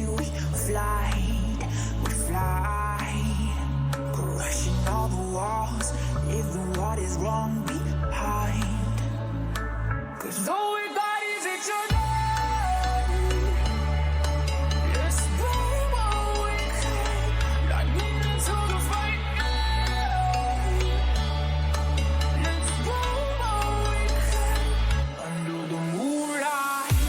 we fly, crushing all the walls, leaving what is wrong behind. 'Cause all we got is each other. Let's bring what we can, lightning into the fight. Let's bring what we can under the moonlight.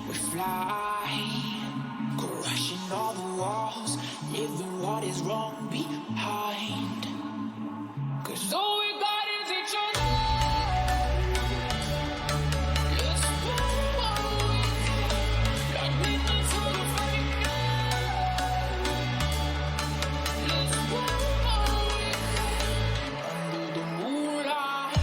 We fly, crushing all the walls, leaving what is wrong behind. 'Cause all we got is each other. Let's bring what we can, lightning into the fight. Let's bring what we can under the moonlight.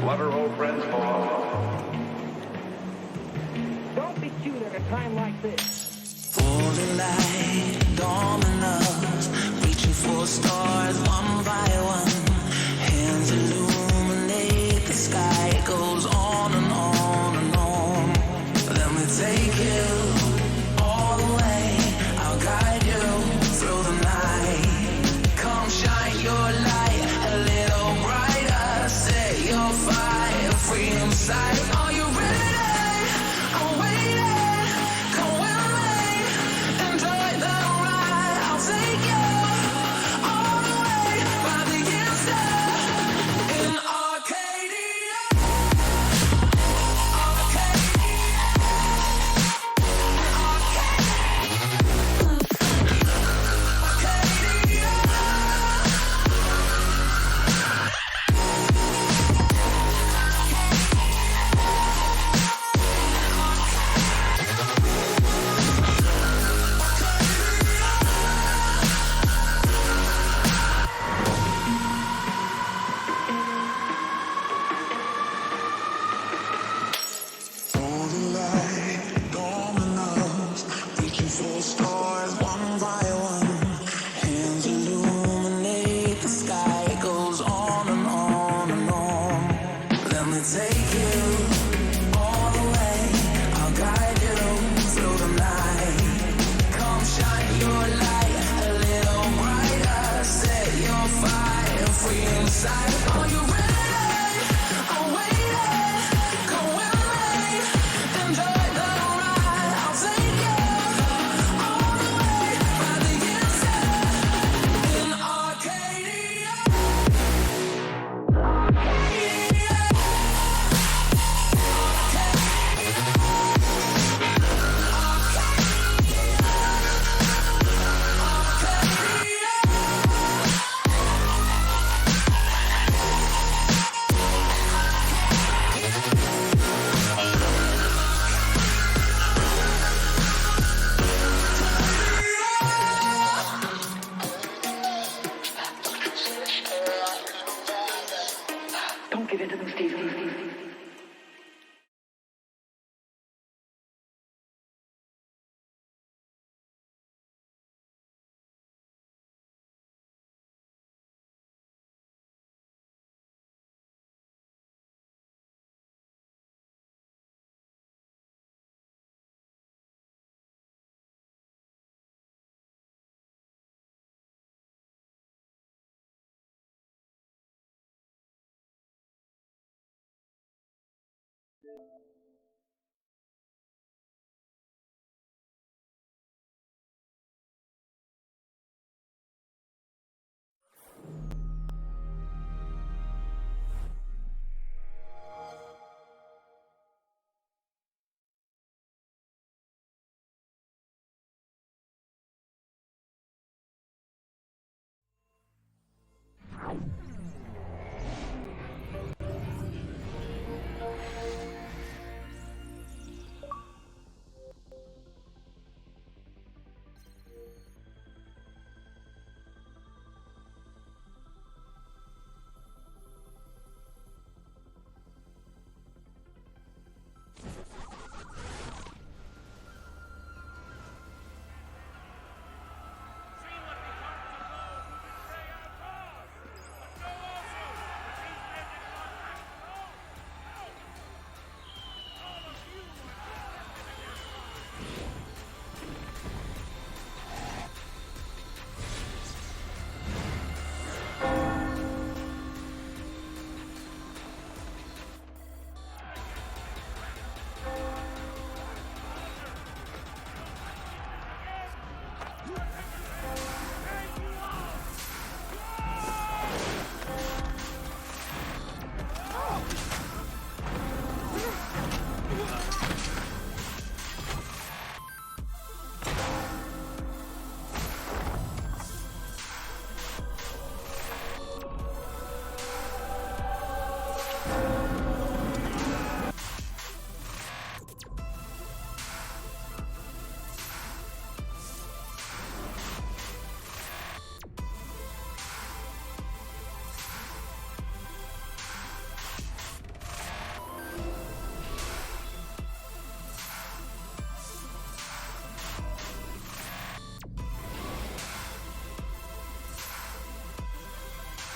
What are old friends for? Don't be cute at a time like this. Falling like dominoes, reaching for stars one by one. Hands illuminate the sky, it goes on and on and on. Let me take you all the way, I'll guide you through the night. Come shine your light a little brighter, set your fire free inside. Are you ready? I'm waiting. Come with me, enjoy the ride. I'll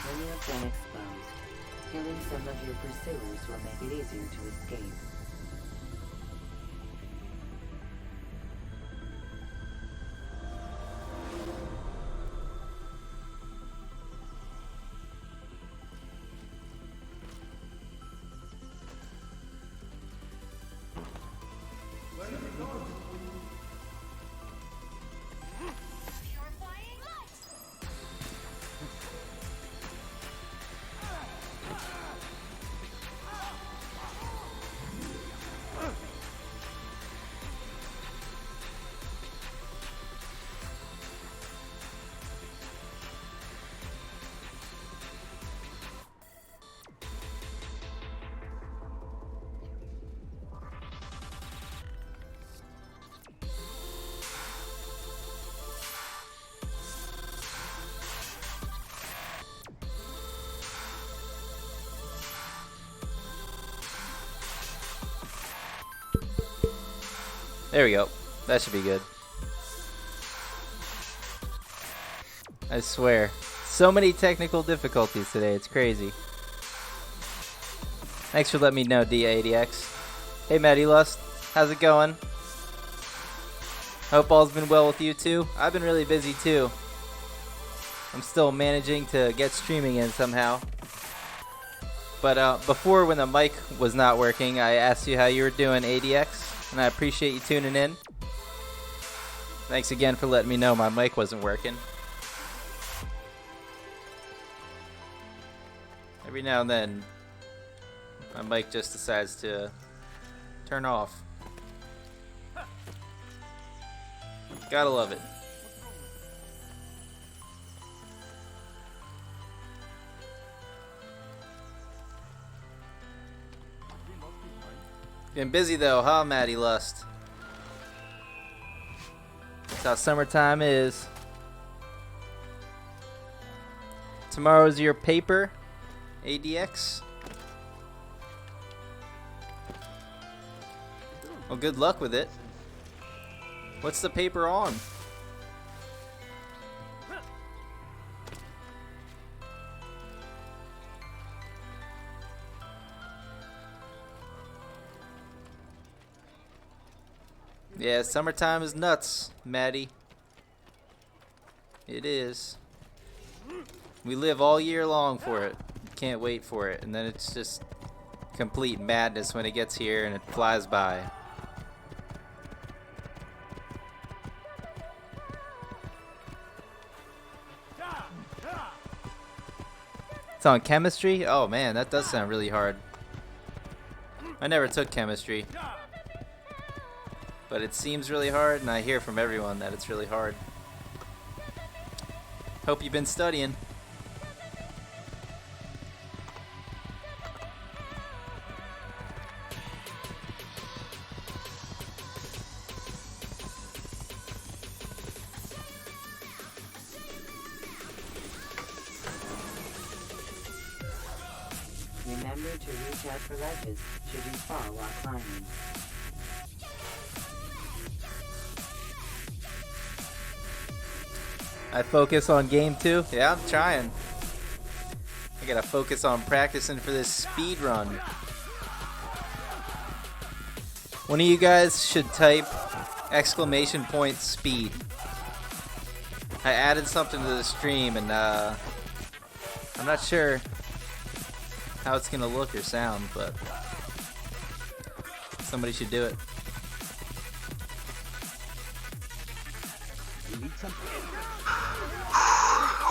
When you have been exposed, killing some of your pursuers will make it easier to escape. There we go. That should be good. I swear. So many technical difficulties today. It's crazy. Thanks for letting me know, DA80X. Hey, Maddie Lust. How's it going? Hope all's been well with you, too. I've been really busy, too. I'm still managing to get streaming in somehow. But before, when the mic was not working, I asked you how you were doing, ADX. And I appreciate you tuning in. Thanks again for letting me know my mic wasn't working. Every now and then, my mic just decides to turn off. Gotta love it. Been busy though, huh, Maddie Lust? That's how summertime is. Tomorrow's your paper, ADX. Well, good luck with it. What's the paper on? Yeah, summertime is nuts, Maddie. It is. We live all year long for it. Can't wait for it. And then it's just complete madness when it gets here and it flies by. It's on chemistry? Oh man, that does sound really hard. I never took chemistry. But it seems really hard, and I hear from everyone that it's really hard. Hope you've been studying. Remember to reach out for ledges should you fall while climbing. I focus on game 2. Yeah, I'm trying. I gotta focus on practicing for this speed run. One of you guys should type !speed. I added something to the stream and I'm not sure how it's gonna look or sound, but somebody should do it.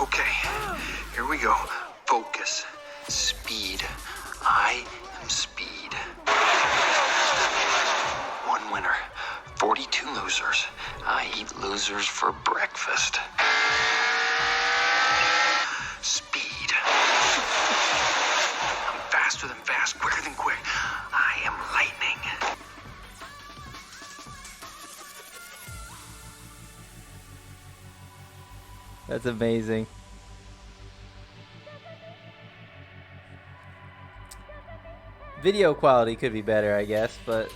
Okay, here we go. Focus. Speed. I am speed. 1 winner. 42 losers. I eat losers for breakfast. Speed. I'm faster than fast, quicker than quick. I am lightning. That's amazing. Video quality could be better, I guess, but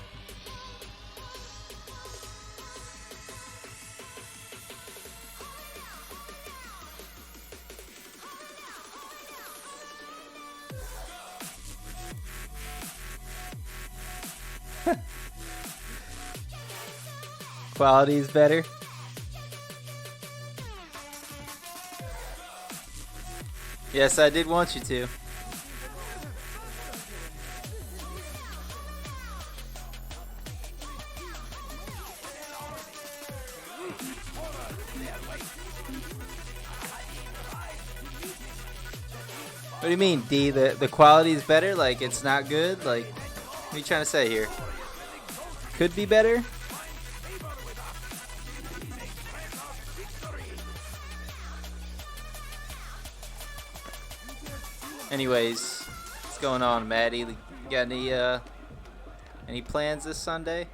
quality is better. Yes, I did want you to. What do you mean, D? The quality is better? Like, it's not good? Like, what are you trying to say here? Could be better? Anyways, what's going on, Maddie? You got any plans this Sunday?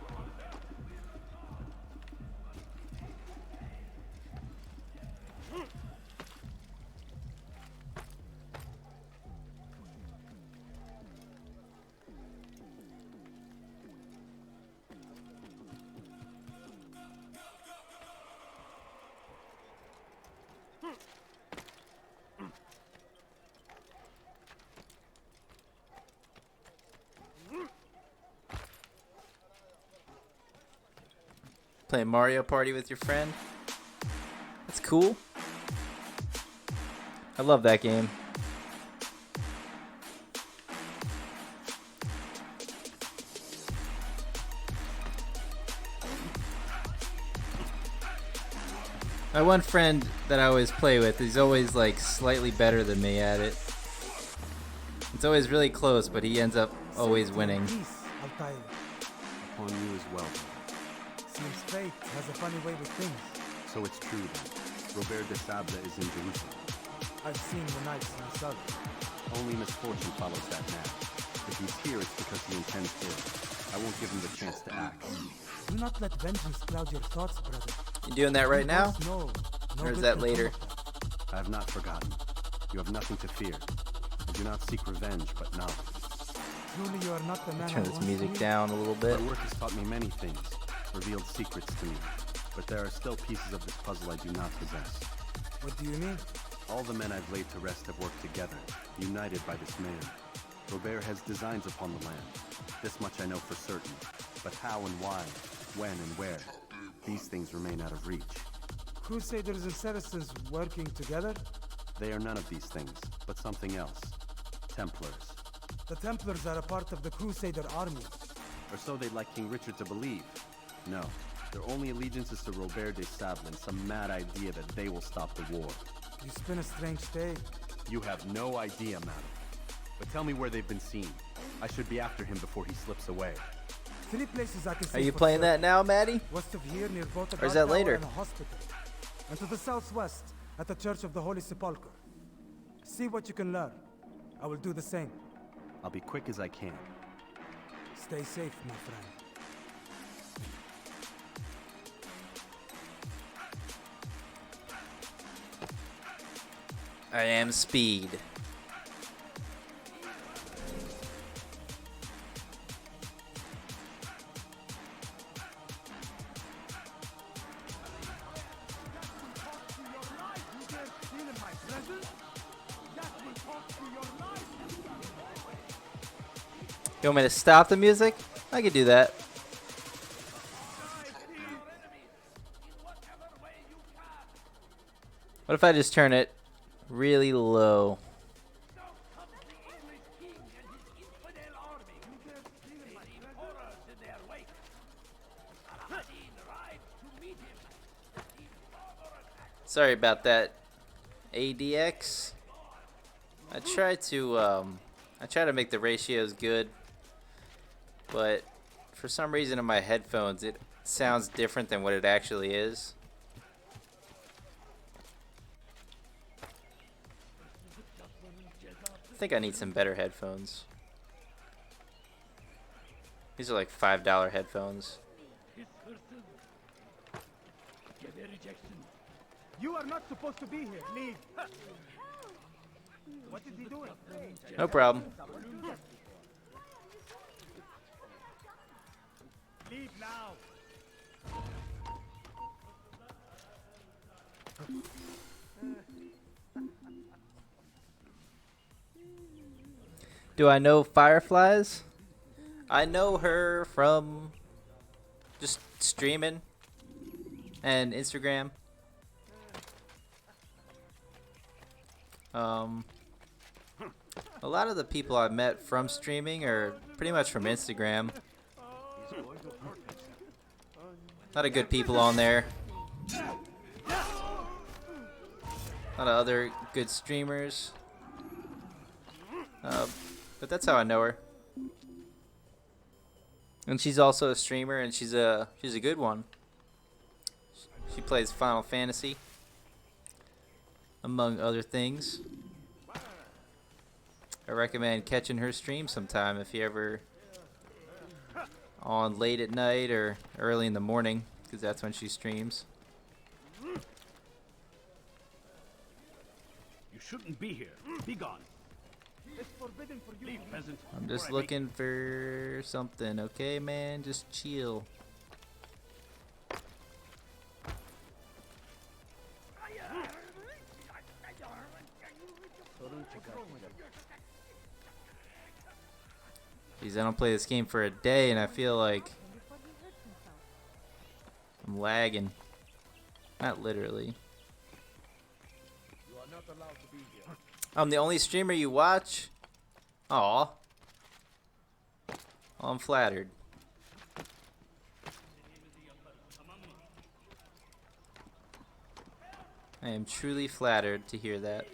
Playing Mario Party with your friend? That's cool. I love that game. My one friend that I always play with, he's always like slightly better than me at it. It's always really close, but he ends up always winning. Upon you as well. Seems fate has a funny way with things. So it's true then. Robert de Sable is in Jerusalem. I've seen the knights myself. Only misfortune follows that man. If he's here, it's because he intends ill. I won't give him the chance to act. Do not let vengeance cloud your thoughts, brother. You doing that right now? No, Or is that later? I have not forgotten. You have nothing to fear. I do not seek revenge, but knowledge. Truly, you are not the man Turn I this once music knew. down a little bit. My work has taught me many things, revealed secrets to me. But there are still pieces of this puzzle I do not possess. What do you mean? All the men I've laid to rest have worked together, united by this man. Robert has designs upon the land. This much I know for certain. But how and why, when and where, these things remain out of reach. Crusaders and citizens working together? They are none of these things, but something else. Templars. The Templars are a part of the Crusader army. Or so they'd like King Richard to believe. No, their only allegiance is to Robert de Sable and some mad idea that they will stop the war. You spin a strange tale. You have no idea, madam. But tell me where they've been seen. I should be after him before he slips away. 3 places I can see. Are you for playing certain. that now, Maddie? West of here near both Or is that later? and a hospital. And to the southwest at the Church of the Holy Sepulchre. See what you can learn. I will do the same. I'll be quick as I can. Stay safe, my friend. I am Speed. You want me to stop the music? I could do that. What if I just turn it really low? Sorry about that, ADX. I try to make the ratios good, but for some reason in my headphones it sounds different than what it actually is. I think I need some better headphones. These are like $5 headphones. You are not supposed to be here. Leave. What is he doing? No problem. Leave now. Do I know Fireflies? I know her from just streaming and Instagram. A lot of the people I've met from streaming are pretty much from Instagram. A lot of good people on there. A lot of other good streamers. But that's how I know her. And she's also a streamer, and she's a good one. She plays Final Fantasy, among other things. I recommend catching her stream sometime if you ever on late at night or early in the morning, because that's when she streams. You shouldn't be here. Be gone. It's forbidden for you. Leave, peasant. I'm just looking for something, okay, man? Just chill. Jeez, I don't play this game for a day and I feel like I'm lagging. Not literally. I'm the only streamer you watch? Aw. Well, I'm flattered. I am truly flattered to hear that.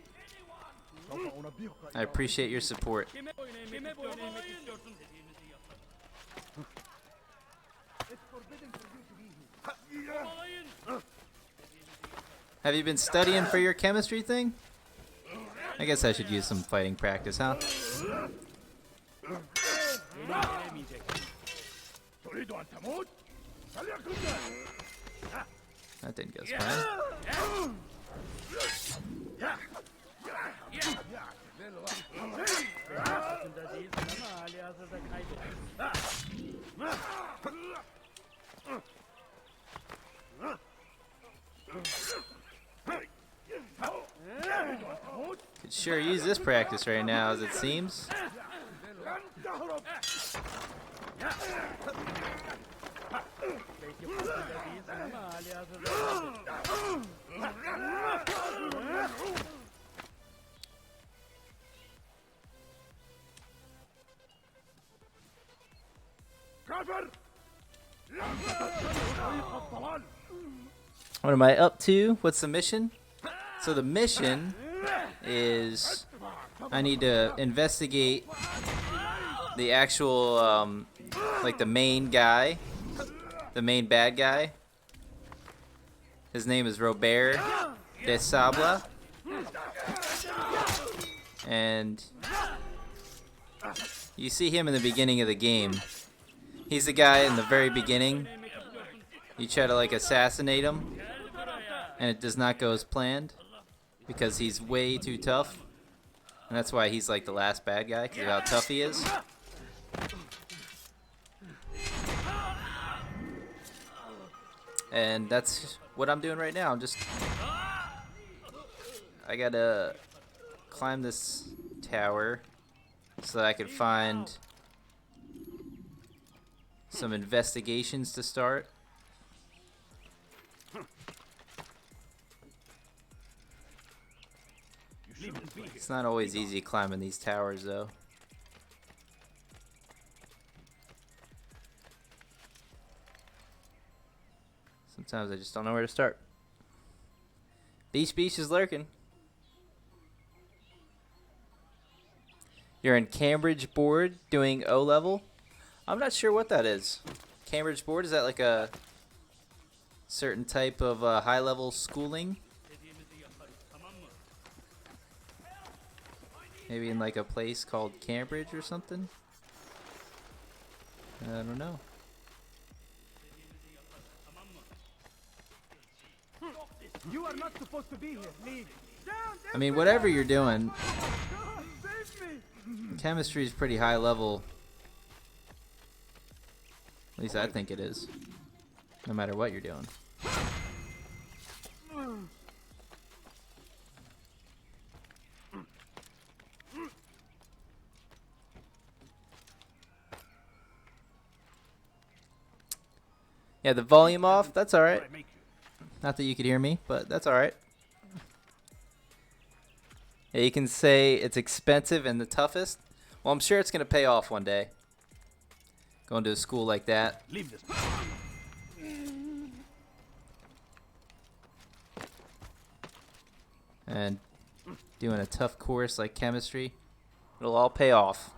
I appreciate your support. Have you been studying for your chemistry thing? I guess I should use some fighting practice, huh? That didn't go as planned. Could sure use this practice right now, as it seems. What am I up to? What's the mission? So the mission is I need to investigate the actual, like the main guy, the main bad guy. His name is Robert de Sabla. And you see him in the beginning of the game. He's the guy in the very beginning. You try to like assassinate him, and it does not go as planned because he's way too tough. And that's why he's like the last bad guy, because of how tough he is. And that's what I'm doing right now. I gotta climb this tower so that I could find some investigations to start. It's not always easy climbing these towers, though. Sometimes I just don't know where to start. Beach is lurking. You're in Cambridge Board doing O level. I'm not sure what that is. Cambridge Board, is that like a certain type of high level schooling? Maybe in like a place called Cambridge or something? I don't know. You are not supposed to be here. Leave. I mean, whatever you're doing, chemistry is pretty high level. At least I think it is. No matter what you're doing. Yeah, the volume off, that's alright. Not that you could hear me, but that's alright. Yeah, you can say it's expensive and the toughest. Well, I'm sure it's going to pay off one day. Going to a school like that. Leave this. And doing a tough course like chemistry. It'll all pay off.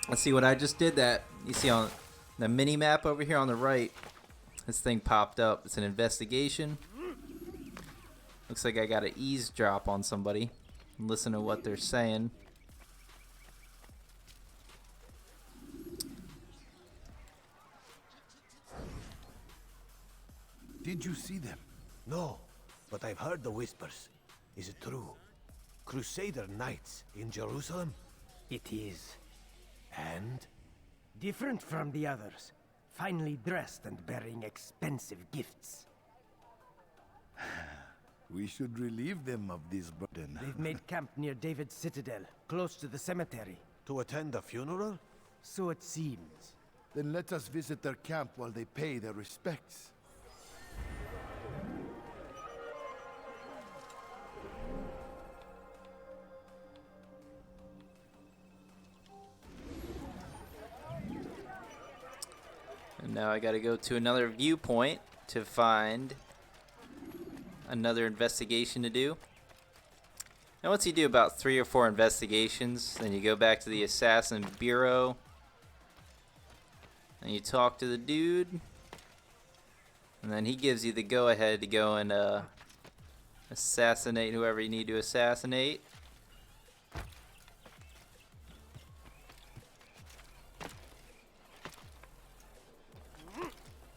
Let's see what I just did. That you see on the mini map over here on the right. This thing popped up. It's an investigation. Looks like I got to eavesdrop on somebody and listen to what they're saying. Did you see them? No, but I've heard the whispers. Is it true? Crusader Knights in Jerusalem? It is. And? Different from the others. Finely dressed and bearing expensive gifts. We should relieve them of this burden. They've made camp near David's citadel, close to the cemetery. To attend a funeral? So it seems. Then let us visit their camp while they pay their respects. And now I gotta go to another viewpoint to find another investigation to do. And once you do about 3 or 4 investigations, then you go back to the Assassin Bureau and you talk to the dude, and then he gives you the go-ahead to go and assassinate whoever you need to assassinate.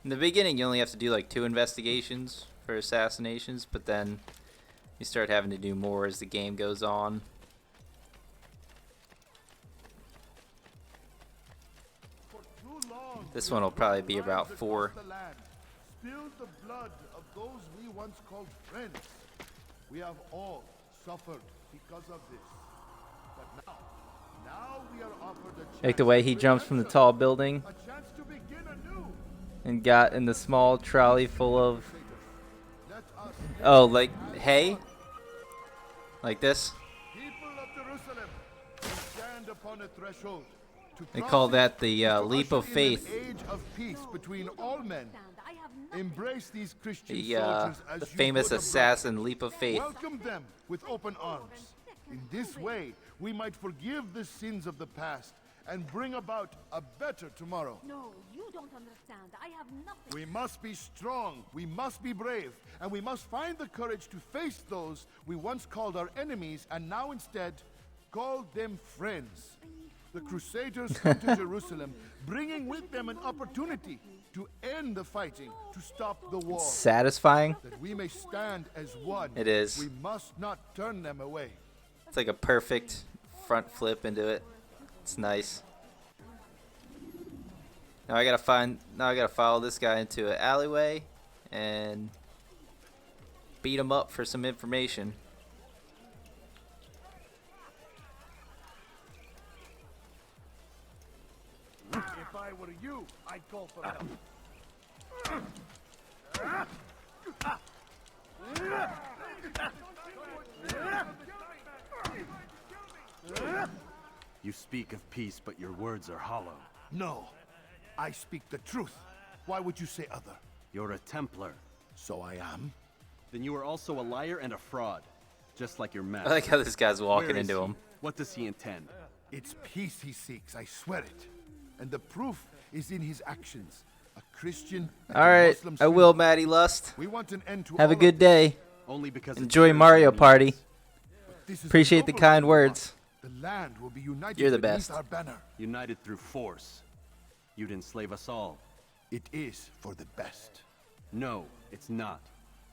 In the beginning, you only have to do like 2 investigations for assassinations, but then you start having to do more as the game goes on. This one will probably be about 4. Spilled the blood of those we once called friends. We have all suffered because of this. But now we are offered a chance. Like the way he jumps from the tall building A chance to begin anew. and got in the small trolley full of, Let us oh, like hay? Like this? people of Jerusalem stand upon a threshold. They call that the leap of Usher in faith. an age of peace between all men. Embrace these Christian The soldiers as the you famous would a brother. assassin leap of faith. Welcome them with open arms. In this way, we might forgive the sins of the past and bring about a better tomorrow. No, you don't understand. I have nothing. We must be strong, we must be brave, and we must find the courage to face those we once called our enemies and now instead call them friends. The Crusaders come to Jerusalem, bringing with them an opportunity to end the fighting, to stop the war. Satisfying? That we may stand as one. It is. We must not turn them away. It's like a perfect front flip into it. It's nice. Now I gotta follow this guy into an alleyway and beat him up for some information. If I were you, I'd call for help. You speak of peace, but your words are hollow. No, I speak the truth. Why would you say other? You're a Templar. So I am. Then you are also a liar and a fraud, just like your I master. like how this guy's walking Where is into he? him. What does he intend? It's peace he seeks, I swear it. And the proof is in his actions. A Christian and All a right, Muslim I will, student. Maddie Lust. We want an end to Have a all good of day. Only because it's Enjoy yours Mario that Party. means. this is Appreciate the noble kind we want. words. The land will be united You're the beneath best. our banner. United through force. You'd enslave us all. It is for the best. No, it's not.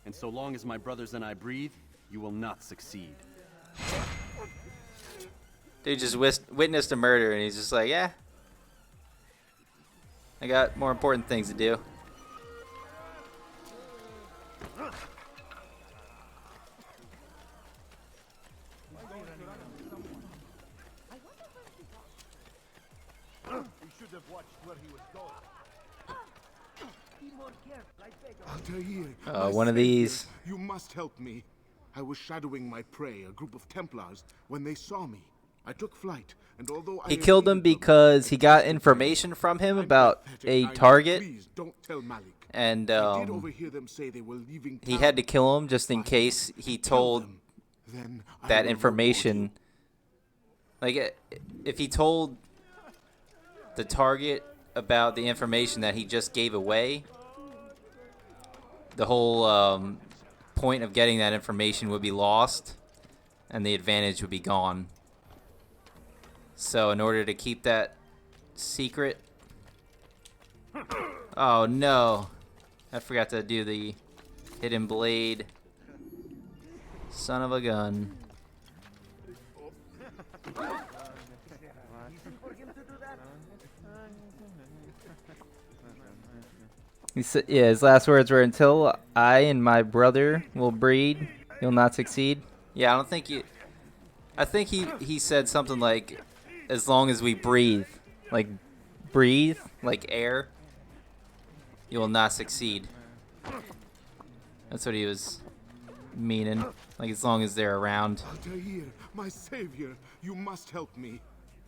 And so long as my brothers and I breathe, you will not succeed. Dude just witnessed a murder and he's just like, yeah. I got more important things to do. We should have watched where he was going. Altair, One of these. You must help me. I was shadowing my prey, a group of Templars, when they saw me. I took flight, and although He killed him because he got information from him about a target. Please don't tell Malik. And I did overhear them say they were leaving he town. had to kill him just in case he told Then I that will information. Like, if he told the target about the information that he just gave away, the whole point of getting that information would be lost, and the advantage would be gone. So in order to keep that secret... Oh no! I forgot to do the hidden blade. Son of a gun. He said, yeah, his last words were, "Until I and my brother will breed, you'll not succeed." Yeah, I don't think you... I think he said something like, as long as we breathe, like air, you will not succeed. That's what he was meaning. Like, as long as they're around. Altair, my savior, you must help me.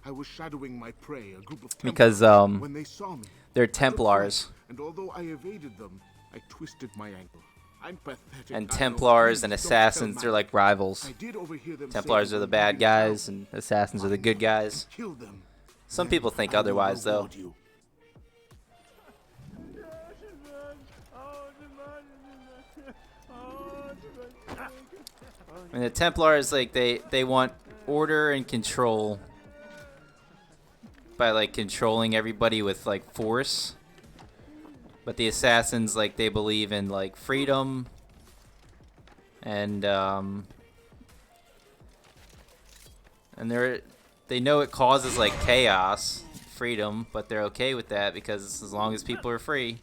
I was shadowing my prey, a group of Templars, Because, when they saw me. they're I took Templars. flight, and although I evaded them, I twisted my ankle. I'm pathetic. And I know. Templars Please and don't tell assassins, they're Malik. like rivals. I did overhear them say Templars they are the were bad leaving town. guys, and assassins are the good guys. Kill them. Some people think otherwise, though. You. And the Templars, like, they want order and control by, like, controlling everybody with, like, force. But the assassins, like, they believe in, like, freedom and they know it causes, like, chaos, freedom, but they're okay with that because as long as people are free.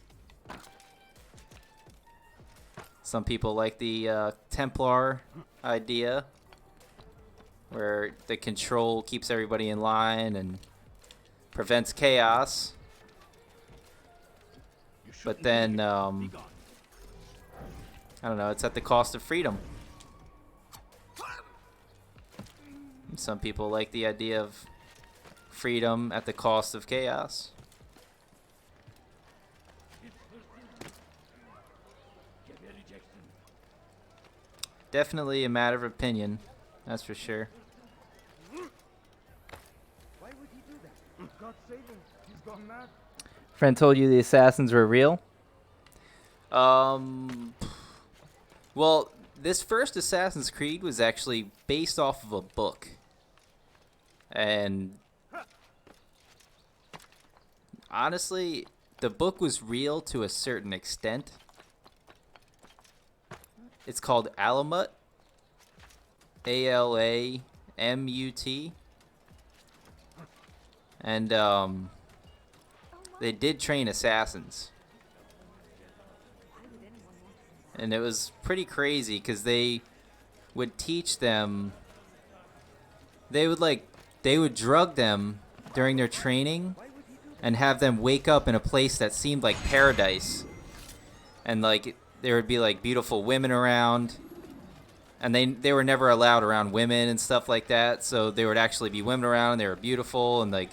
Some people like the Templar idea, where the control keeps everybody in line and prevents chaos. But then, I don't know, it's at the cost of freedom. Some people like the idea of freedom at the cost of chaos. Definitely a matter of opinion, that's for sure. Why would he do that? God save him. He's gone mad. Friend told you the assassins were real? Well, this first Assassin's Creed was actually based off of a book. And honestly, the book was real to a certain extent. It's called Alamut. A-L-A-M-U-T. And they did train assassins. And it was pretty crazy because they would teach them. They would drug them during their training and have them wake up in a place that seemed like paradise. And like there would be like beautiful women around. And they were never allowed around women and stuff like that. So there would actually be women around and they were beautiful and like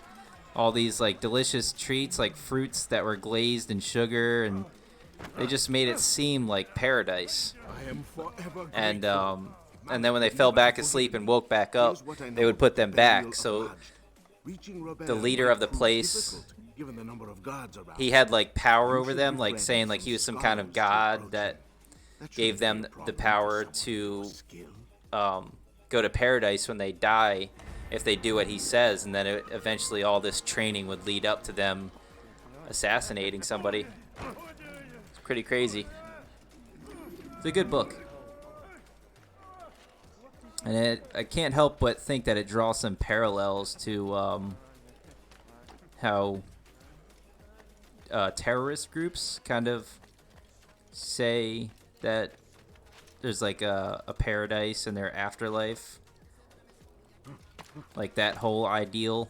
all these like delicious treats like fruits that were glazed in sugar, and they just made it seem like paradise. And then when they fell back asleep and woke back up, they would put them back. So the leader of the place, he had like power over them, like saying like he was some kind of god that gave them the power to go to paradise when they die if they do what he says. And then eventually all this training would lead up to them assassinating somebody. It's pretty crazy. It's a good book. And I can't help but think that it draws some parallels to how terrorist groups kind of say that there's like a paradise in their afterlife. Like that whole ideal.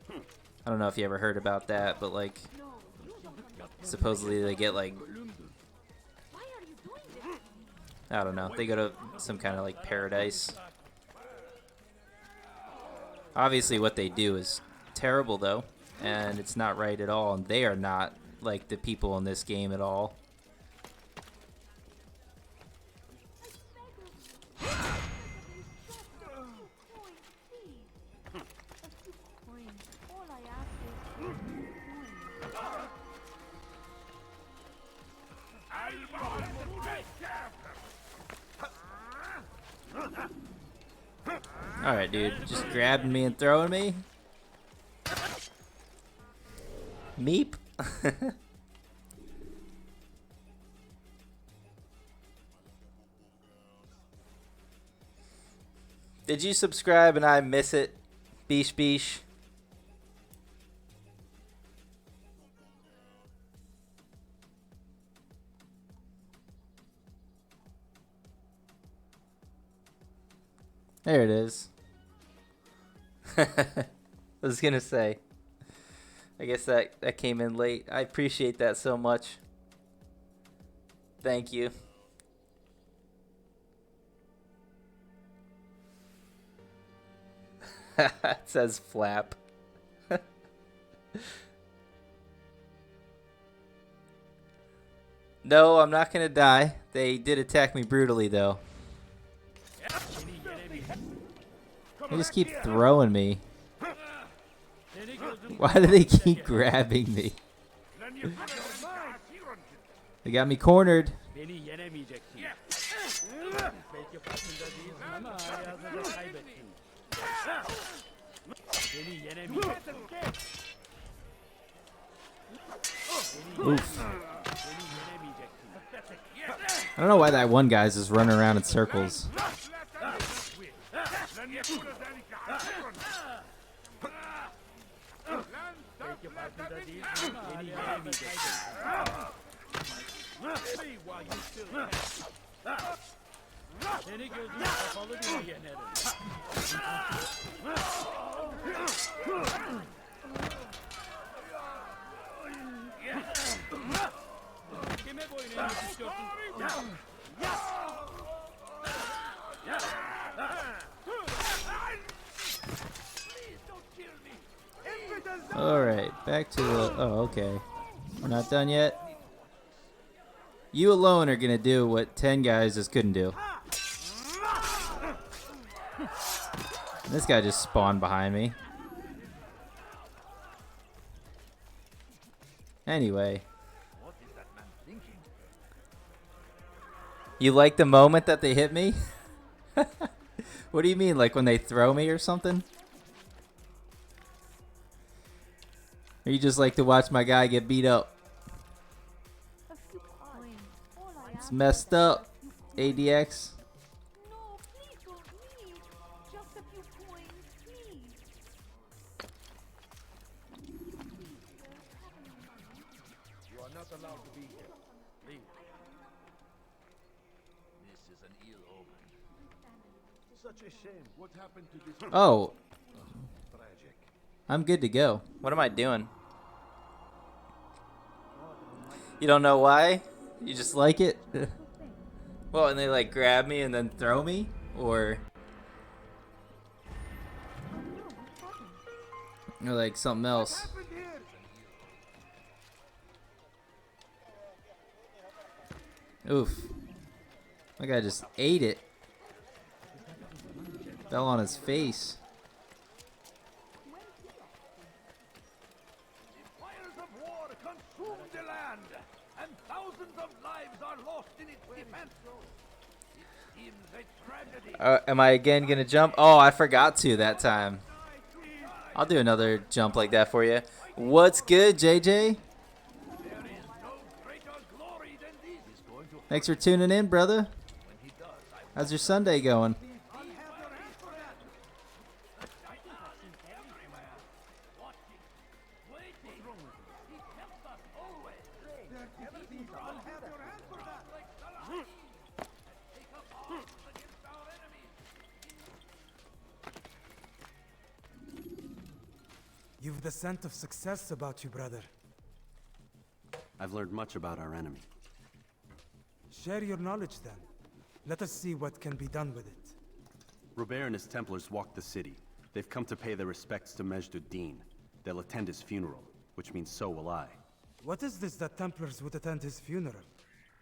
I don't know if you ever heard about that, but like supposedly they get like, I don't know, they go to some kind of like paradise. Obviously what they do is terrible though, and it's not right at all, and they are not like the people in this game at all. Alright, dude. Just grabbing me and throwing me? Meep? Did you subscribe and I miss it? Beesh beesh. There it is. I was gonna say. I guess that came in late. I appreciate that so much. Thank you. It says flap. No, I'm not gonna die. They did attack me brutally though. They just keep throwing me. Why do they keep grabbing me? They got me cornered. Oof. I don't know why that one guy's just running around in circles. Alright, back to the... Oh, okay. We're not done yet? You alone are gonna do what 10 guys just couldn't do. This guy just spawned behind me. Anyway. You like the moment that they hit me? What do you mean, like when they throw me or something? Or you just like to watch my guy get beat up? It's messed up, ADX. No, please don't leave. Just a few coins, please. You are not allowed to be here. Leave. This is an ill omen. Such a shame. What happened to this? Oh. Tragic. I'm good to go. What am I doing? You don't know why? You just like it? Well, and they like grab me and then throw me? Or like something else? Oof. My guy just ate it. Fell on his face. Fires of war consume the land, and thousands of lives are lost in its defense. It seems a tragedy. Am I again gonna jump? Oh, I forgot to that time. I'll do another jump like that for you. What's good, JJ? Thanks for tuning in, brother. How's your Sunday going? You've the scent of success about you, brother. I've learned much about our enemy. Share your knowledge then. Let us see what can be done with it. Robert and his Templars walked the city. They've come to pay their respects to Majd-ud-Din. They'll attend his funeral, which means so will I. What is this that Templars would attend his funeral?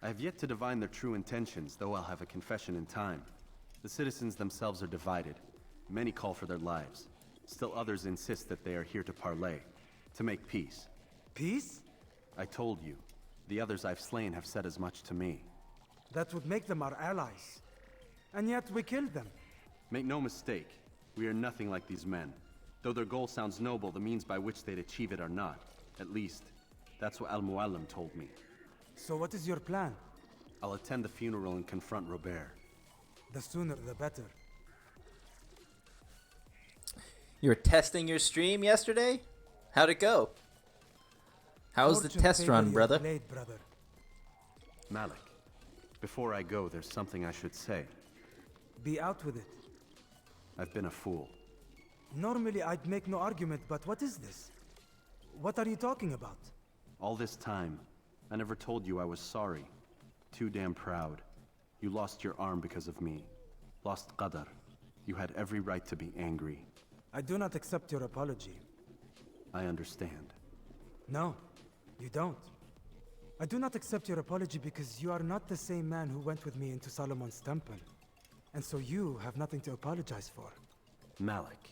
I have yet to divine their true intentions, though I'll have a confession in time. The citizens themselves are divided. Many call for their lives. Still others insist that they are here to parley, to make peace. Peace? I told you. The others I've slain have said as much to me. That would make them our allies. And yet we killed them. Make no mistake, we are nothing like these men. Though their goal sounds noble, the means by which they'd achieve it are not. At least, that's what Al-Mualim told me. So what is your plan? I'll attend the funeral and confront Robert. The sooner the better. You were testing your stream yesterday? How'd it go? How was the test run, brother? Brother? Malik, before I go, there's something I should say. Be out with it. I've been a fool. Normally I'd make no argument, but what is this? What are you talking about? All this time, I never told you I was sorry. Too damn proud. You lost your arm because of me. Lost Qadar. You had every right to be angry. I do not accept your apology. I understand. No, you don't. I do not accept your apology because you are not the same man who went with me into Solomon's temple. And so you have nothing to apologize for. Malik.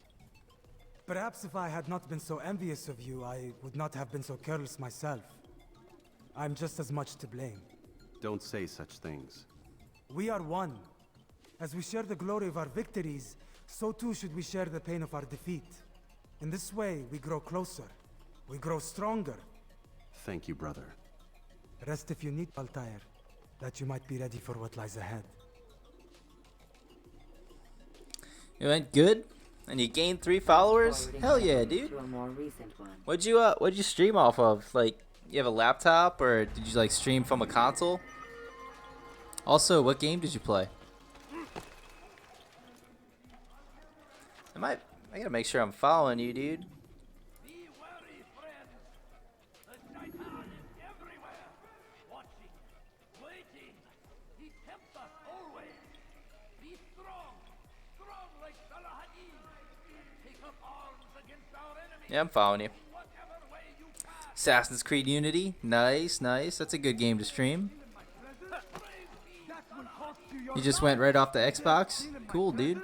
Perhaps if I had not been so envious of you, I would not have been so careless myself. I'm just as much to blame. Don't say such things. We are one. As we share the glory of our victories, so too should we share the pain of our defeat. In this way, we grow closer. We grow stronger. Thank you, brother. Rest if you need, Altair, that you might be ready for what lies ahead. It went good. And you gained 3 followers? Forwarding Hell yeah, reference dude. to a more recent one. What'd you stream off of? Like, you have a laptop, or did you like stream from a console? Also, what game did you play? I gotta make sure I'm following you, dude. Be wary, friends. The Titan is everywhere. Watching, waiting. He tempts us always. Be strong. Strong like Salahadin. Take up arms against our enemies. Yeah, I'm following you. Whatever way you pass. Assassin's Creed Unity. Nice, nice. That's a good game to stream. You just went right off the Xbox? Cool, dude.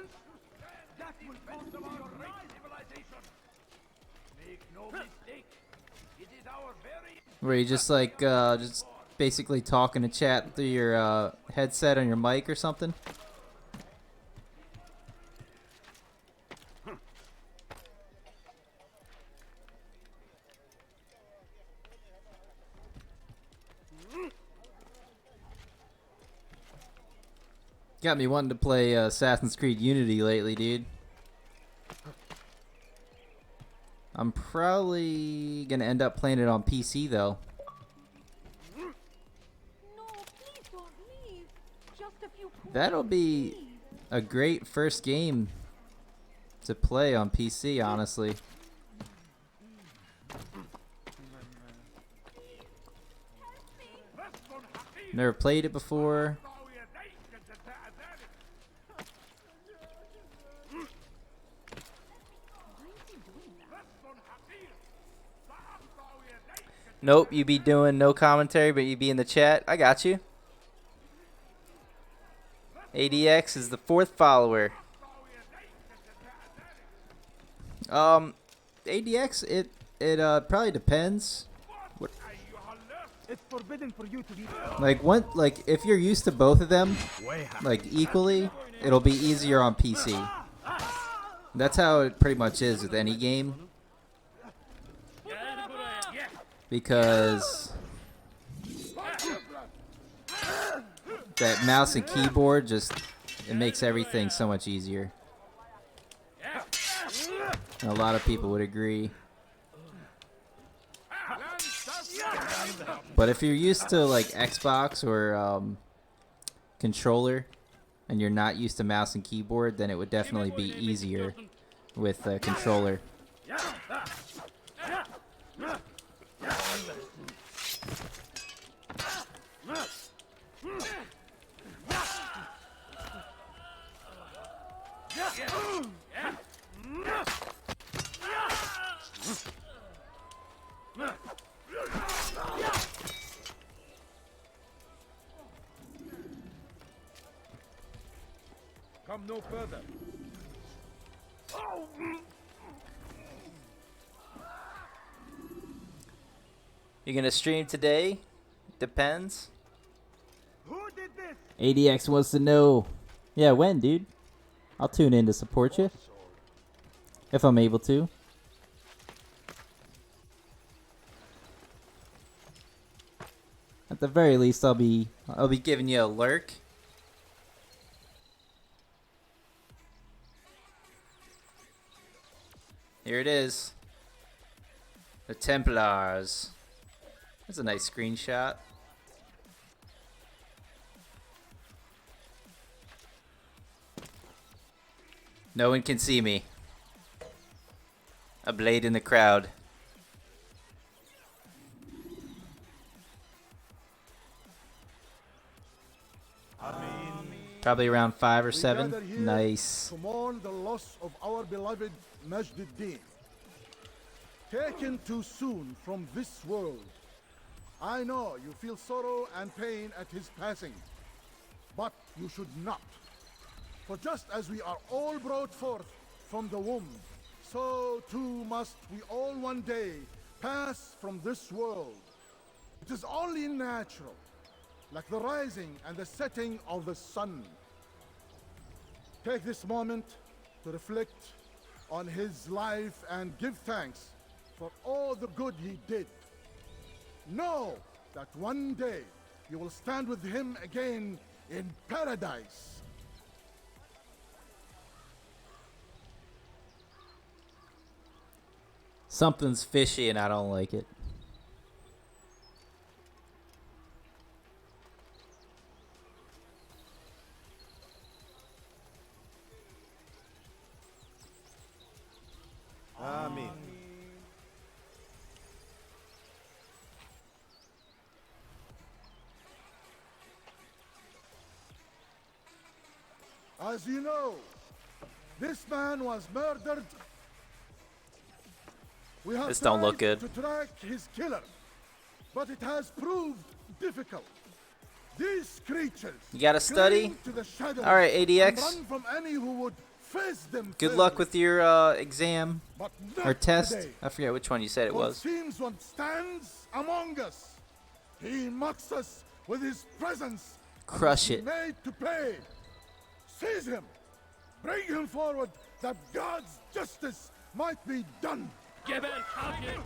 Where you just like just basically talking to chat through your headset on your mic or something? Got me wanting to play Assassin's Creed Unity lately, dude. I'm probably gonna end up playing it on PC though. No, please don't leave. Just a few points. That'll be a great first game to play on PC, honestly. Never played it before. Nope, you be doing no commentary, but you be in the chat. I got you. ADX is the 4th follower. ADX, it probably depends. What? It's forbidden for you to be. Like if you're used to both of them, like equally, it'll be easier on PC. That's how it pretty much is with any game. Because that mouse and keyboard just, it makes everything so much easier. And a lot of people would agree. But if you're used to like Xbox or controller and you're not used to mouse and keyboard, then it would definitely be easier with a controller. Come no further. You gonna stream today? Depends. Who did this? ADX wants to know. Yeah, when, dude? I'll tune in to support you. If I'm able to. At the very least, I'll be giving you a lurk. Here it is. The Templars. That's a nice screenshot. No one can see me. A blade in the crowd. Probably around 5 or 7. Nice. To mourn the loss of our beloved Majd-ud-Din. Taken too soon from this world. I know you feel sorrow and pain at his passing, but you should not. For just as we are all brought forth from the womb, so too must we all one day pass from this world. It is only natural, like the rising and the setting of the sun. Take this moment to reflect on his life and give thanks for all the good he did. Know that one day you will stand with him again in paradise. Something's fishy and I don't like it. Amen. As you know, this man was murdered. We have This don't look tried good. to track his killer, but it has proved difficult. These creatures You gotta study. cling to the shadows All right, and ADX. run from any who would face them. Good luck with your exam But or not test. today. I forget which one you said it What was. seems one stands among us. He mocks us with his presence. and Crush is it. Made to pay. Seize him. Bring him forward that God's justice might be done. Geber kafir.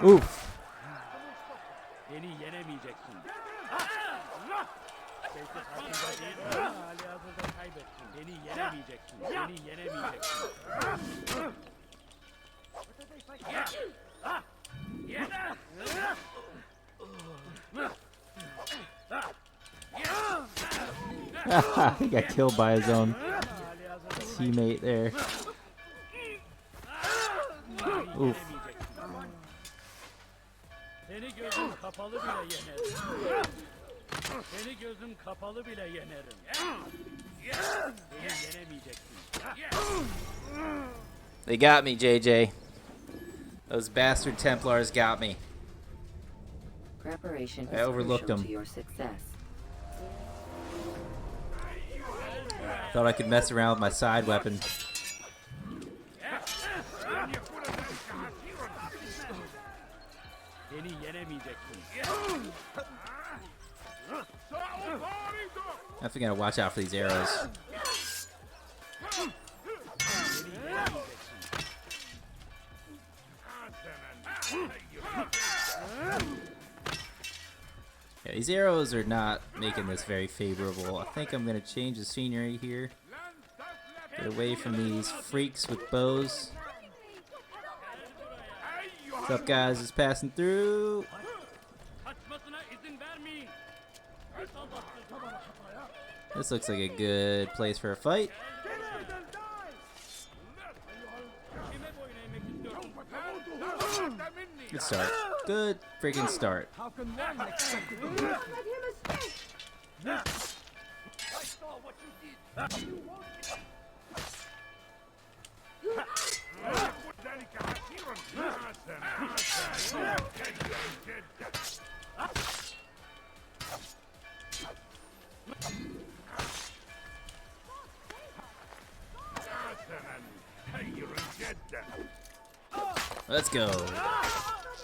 Oof. Beni yenemeyeceksin. Halihazırda kaybettin. Beni yenemeyeceksin. Beni yenemeyeceksin. He got killed by his own teammate there. Oof. Seni gözüm kapalı bile yenerim. Seni gözüm kapalı bile yenerim. Beni yenemeyeceksin. They got me, JJ. Those bastard Templars got me. Preparation I is overlooked crucial him. to your success. Thought I could mess around with my side weapon. Beni yenemeyeceksin. I think I gotta watch out for these arrows. Yeah, these arrows are not making this very favorable. I think I'm gonna change the scenery here. Get away from these freaks with bows. What's up, guys? Just passing through. Kaçmasına izin vermeyin. This looks like a good place for a fight. Kime boyun eğmek istiyorsun? Good start. Good freaking start. How can one expect to do this? Let him escape! I saw what you did. Let's go. Ah.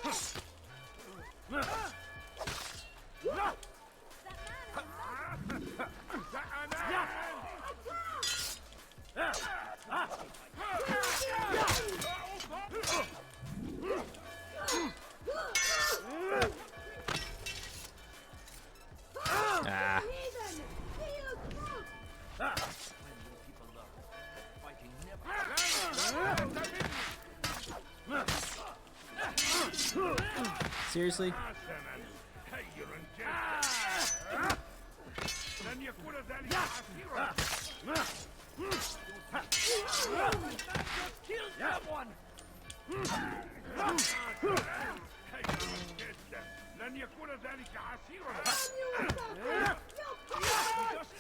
Seriously? Kill someone. لن يكون ذلك عسيرا. Just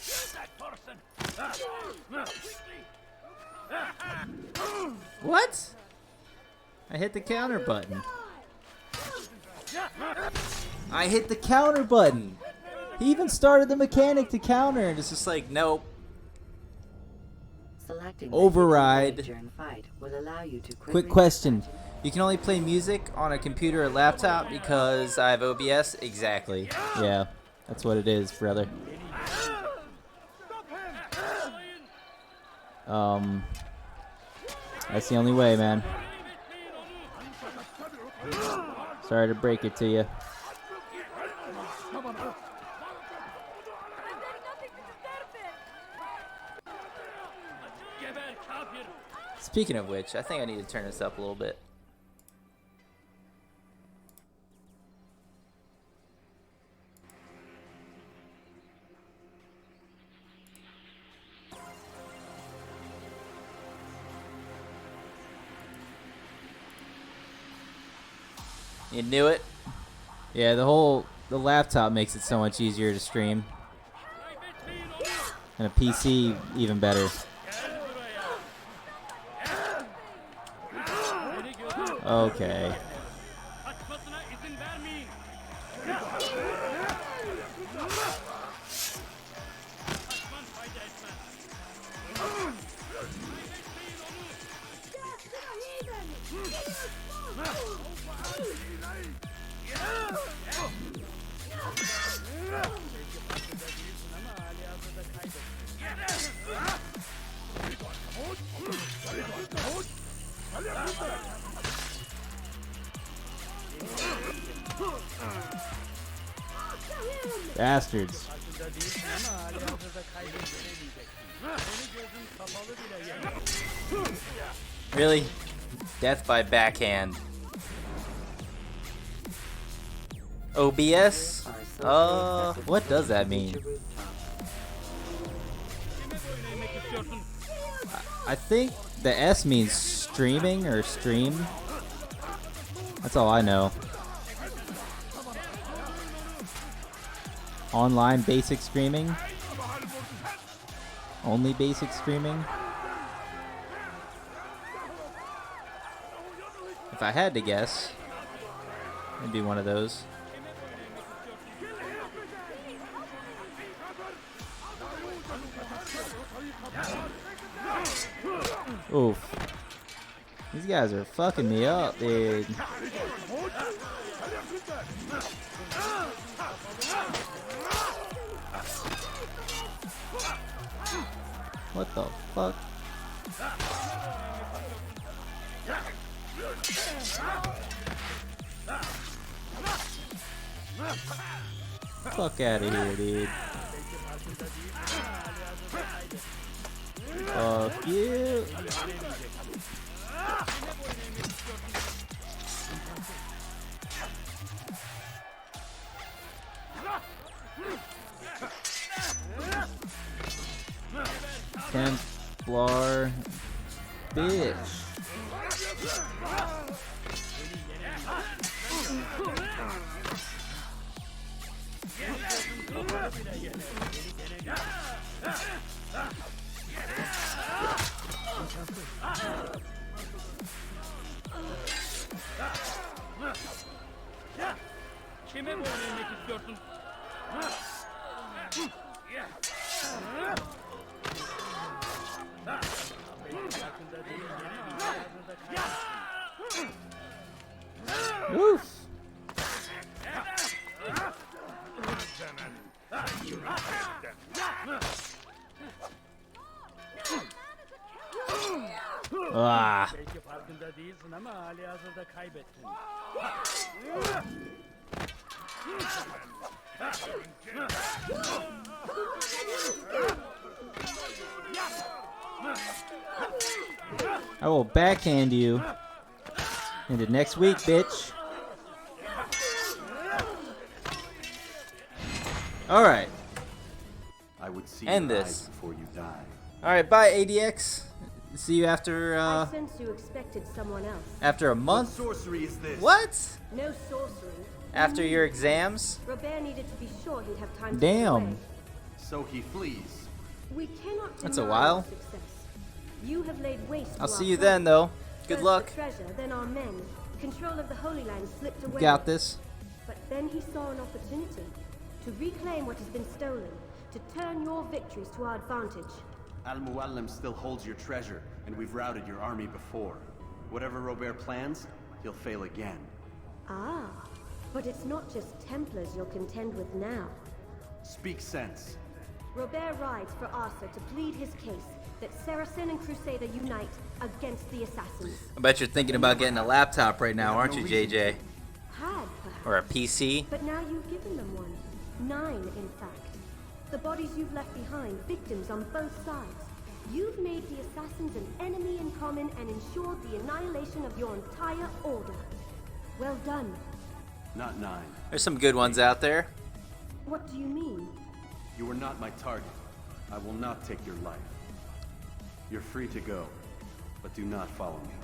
kill that person. What? I hit the counter button. I hit the counter button. He even started the mechanic to counter, and it's just like, nope. Selecting Override. during fight will allow you to Quick question. You can only play music on a computer or laptop because I have OBS? Exactly. Yeah, that's what it is, brother. That's the only way, man. Sorry to break it to you. Geber kafir. Speaking of which, I think I need to turn this up a little bit. You knew it? Yeah, the laptop makes it so much easier to stream. And a PC even better. Okay. Bastards. Really? Death by backhand. OBS? What does that mean? I think the S means streaming or stream. That's all I know. Online basic streaming. Only basic streaming. If I had to guess, it'd be one of those. Oof. These guys are fucking me up, dude. What the fuck? Fuck out of here, dude. Fuck you. Templar bitch. Kime boyun eğmek istiyorsun? Oof. Ah. Belki farkında değilsin ama hali hazırda kaybettin. I will backhand you into next week, bitch. Alright. I would see End your this. eyes before you die. Alright, bye ADX. See you after I sense you expected someone else. after a month. What sorcery is this? What? No sorcery. After your exams? Robert needed to be sure he'd have time to Damn. get away. So he flees. We cannot That's a deny while. our success. You have laid waste to I'll our see you plans. then though. Good First luck. the treasure, then our men. Control of the Holy Land slipped away. Got this. But then he saw an opportunity to reclaim what has been stolen, to turn your victories to our advantage. Al-Muallim still holds your treasure, and we've routed your army before. Whatever Robert plans, he'll fail again. Ah, but it's not just Templars you'll contend with now. Speak sense. Robert rides for Arthur to plead his case that Saracen and Crusader unite against the assassins. I bet you're thinking about getting a laptop right now, aren't you, JJ? Had, perhaps. Or a PC? But now you've given them one. 9, in fact. The bodies you've left behind, victims on both sides. You've made the assassins an enemy incarnate. common and ensured the annihilation of your entire order. Well done. Not 9. There's some good ones out there. What do you mean? You are not my target. I will not take your life. You're free to go, but do not follow me.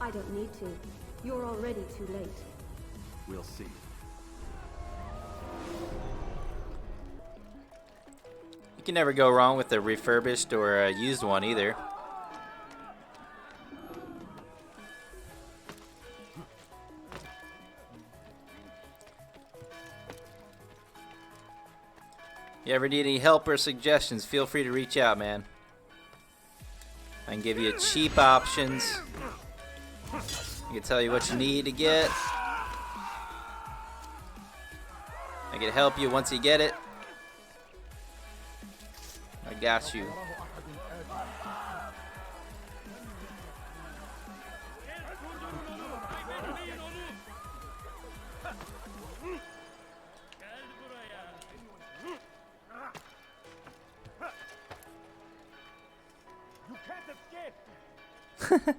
I don't need to. You're already too late. We'll see. You can never go wrong with a refurbished or a used one either. You ever need any help or suggestions, feel free to reach out, man. I can give you cheap options. I can tell you what you need to get. I can help you once you get it. I got you. You can't escape.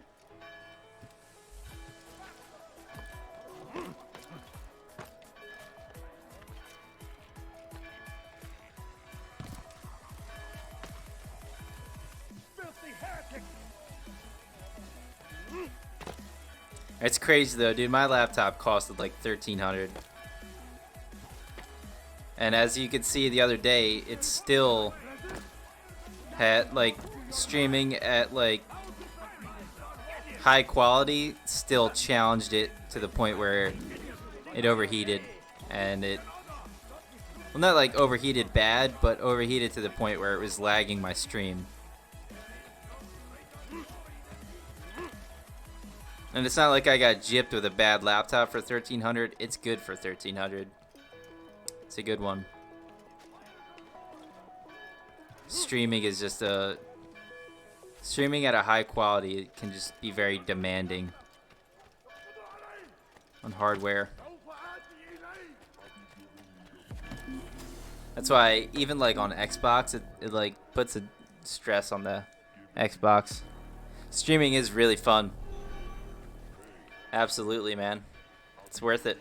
Filthy heretic. It's crazy though, dude. My laptop costed like $1,300. And as you could see the other day, it still had like streaming at like high quality still challenged it to the point where it overheated, and it, well, not like overheated bad, but overheated to the point where it was lagging my stream. And it's not like I got gypped with a bad laptop for $1,300. It's good for $1,300. It's a good one. Streaming is just a... Streaming at a high quality, it can just be very demanding on hardware. That's why even like on Xbox, it like puts a stress on the Xbox. Streaming is really fun. Absolutely, man. It's worth it.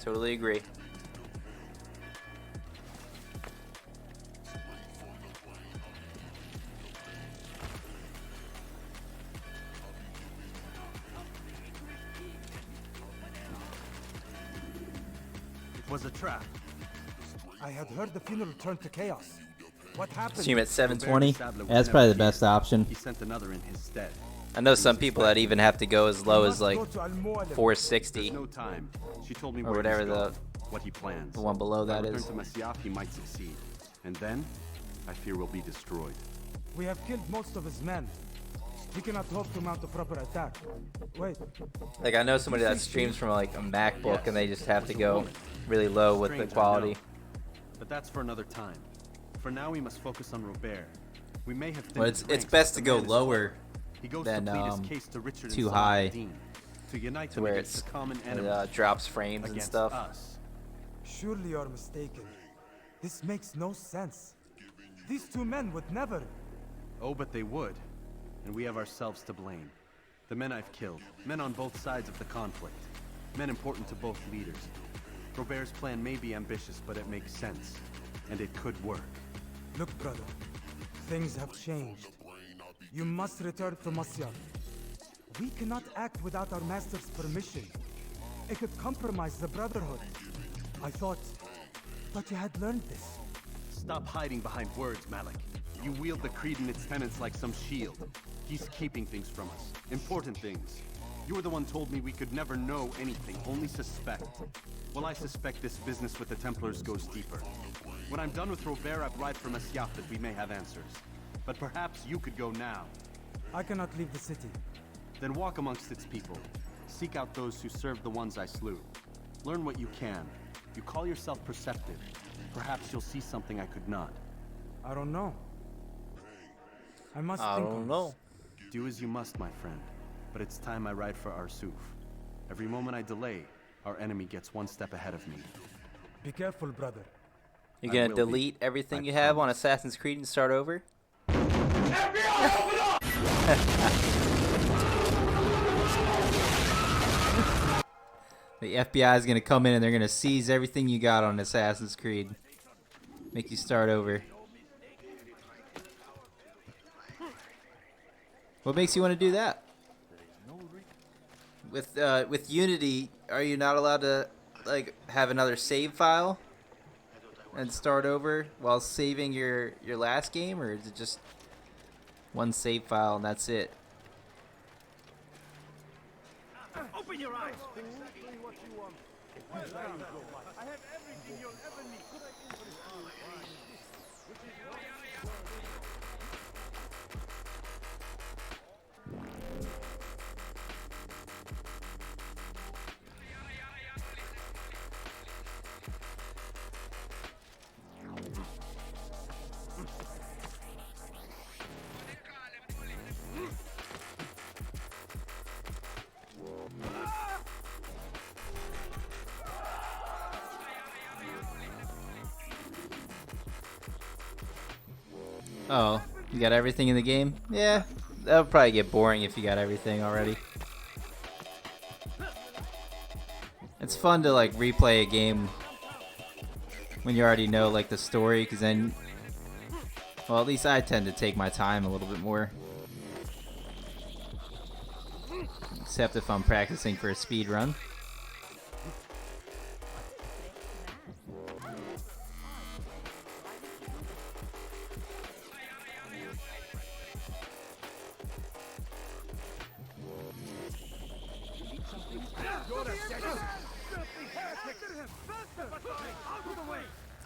Totally agree. It was a trap. I had heard the funeral turned to chaos. What happened? Stream at 720. That's probably the best option. He sent another in his stead. I know some people that even have to go as low as like 460 No time. She told me or where whatever he's the going, what he plans. one below that If I is. return to Masyaf, he might succeed. And then, I fear we'll be destroyed. We have killed most of his men. We cannot hope to mount a proper attack. Wait. Like I know somebody that streams from like a MacBook and they just have to go really low with the Strange, I quality. know. But that's for another time. For now, we must focus on Robert. We may have Well, it's best to go lower than too high to unite to where against it's the common enemy drops frames and against stuff. us. Surely you're mistaken. This makes no sense. These two men would never. Oh, but they would. And we have ourselves to blame. The men I've killed, men on both sides of the conflict, men important to both leaders. Robert's plan may be ambitious, but it makes sense. And it could work. Look, brother. Things have changed. You must return to Masyaf. We cannot act without our master's permission. It could compromise the Brotherhood. I thought you had learned this. Stop hiding behind words, Malik. You wield the creed and its tenets like some shield. He's keeping things from us. Important things. You were the one told me we could never know anything, only suspect. Well, I suspect this business with the Templars goes deeper. When I'm done with Robert, I'd ride for Masyaf that we may have answers. But perhaps you could go now. I cannot leave the city. Then walk amongst its people. Seek out those who served the ones I slew. Learn what you can. You call yourself perceptive. Perhaps you'll see something I could not. I don't know. I must I think don't on know. Do as you must, my friend. But it's time I ride for Arsuf. Every moment I delay, our enemy gets one step ahead of me. Be careful, brother. You're I gonna will delete be. everything I you have on promise. Assassin's Creed and start over? The FBI is gonna come in and they're gonna seize everything you got on Assassin's Creed. Make you start over. What makes you want to do that? With Unity, are you not allowed to like have another save file and start over while saving your last game, or is it just one save file and that's it? Open your eyes! Exactly what you want. Well done. I have everything you'll ever need. Oh, you got everything in the game? Yeah, that would probably get boring if you got everything already. It's fun to like replay a game when you already know like the story, because then, well, at least I tend to take my time a little bit more. Except if I'm practicing for a speed run.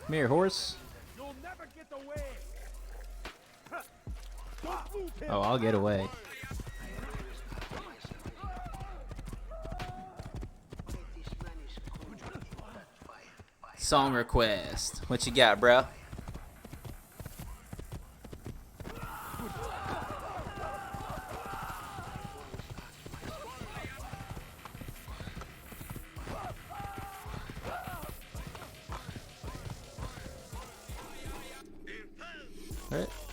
Come here, horse. You'll never get away. Oh, I'll get away. Song request. What you got, bro?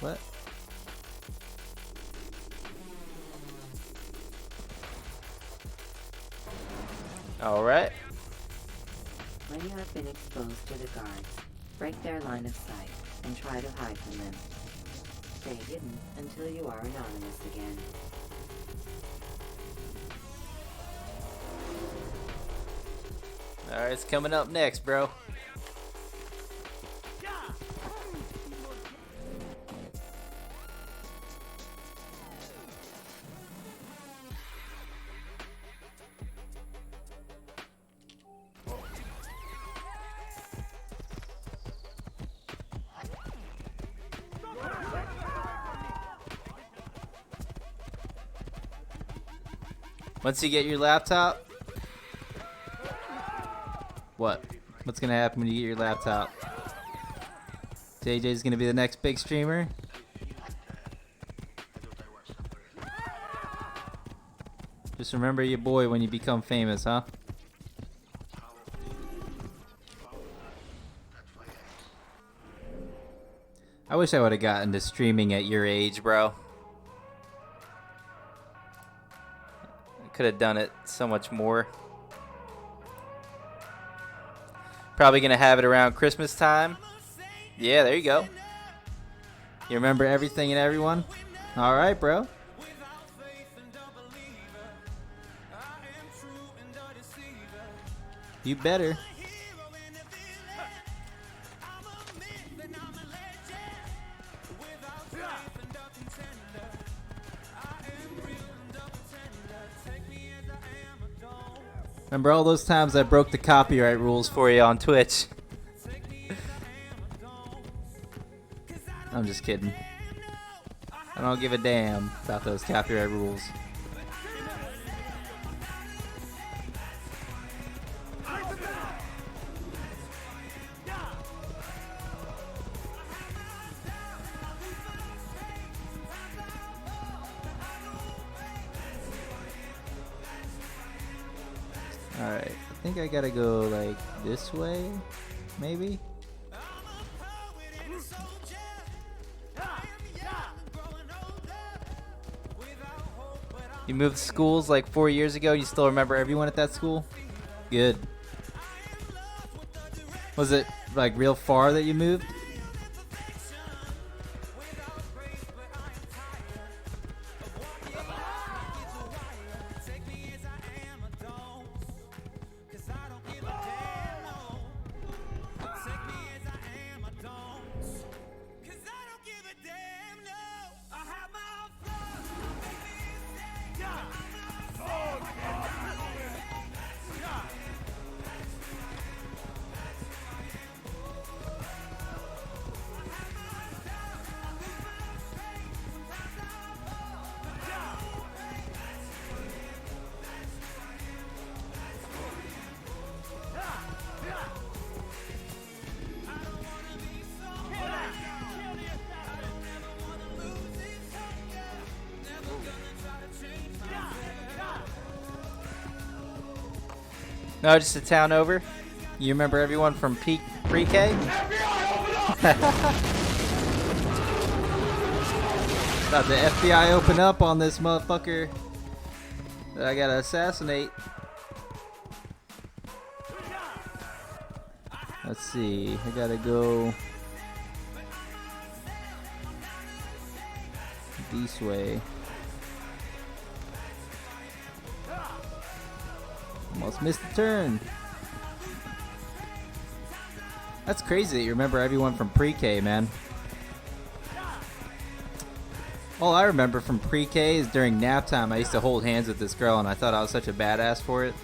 What? All right. When you have been exposed to the guards, break their line of sight and try to hide from them. Stay hidden until you are anonymous again. All right, it's coming up next, bro. Once you get your laptop, what? What's gonna happen when you get your laptop? JJ's gonna be the next big streamer? Just remember your boy when you become famous, huh? I wish I would have gotten to streaming at your age, bro. Could have done it so much more. Probably gonna have it around Christmas time. Yeah, there you go. You remember everything and everyone? All right, bro. You better. Remember all those times I broke the copyright rules for you on Twitch? I'm just kidding. I don't give a damn about those copyright rules. Alright, I think I gotta go like this way, maybe? You moved schools like 4 years ago. You still remember everyone at that school? Good. Was it like real far that you moved? No, just a town over. You remember everyone from pre-K? About the FBI open up on this motherfucker that I gotta assassinate. Let's see. I gotta go this way. Almost missed the turn. That's crazy that you remember everyone from pre-K, man. All I remember from pre-K is during nap time I used to hold hands with this girl and I thought I was such a badass for it.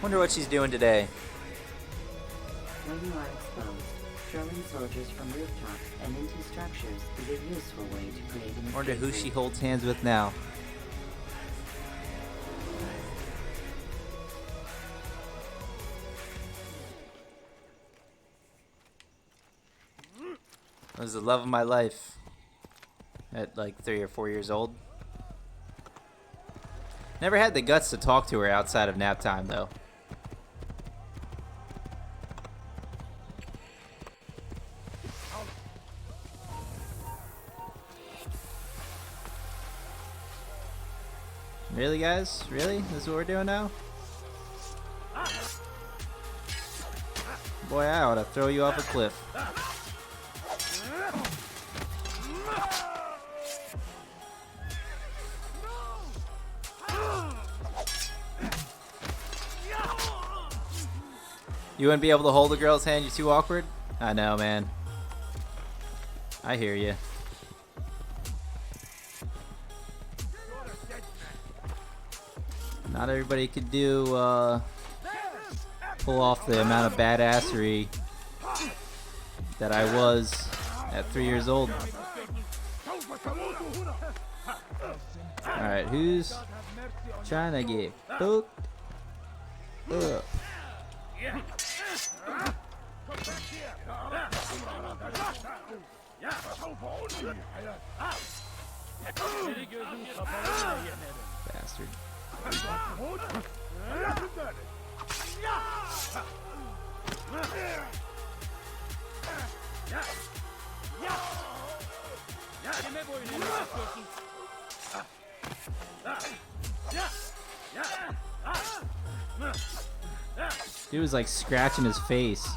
Wonder what she's doing today. When you are exposed, throwing soldiers from rooftops and into structures is a useful way to create an Wonder who escape she route. holds hands with now. That was the love of my life at like 3 or 4 years old. Never had the guts to talk to her outside of nap time though. Really, guys? Really? This is what we're doing now? Boy, I ought to throw you off a cliff. You wouldn't be able to hold a girl's hand? You're too awkward? I know, man. I hear you. Not everybody could do, pull off the amount of badassery that I was at 3 years old. Alright, who's trying to get booked up? Bastard. He was like scratching his face.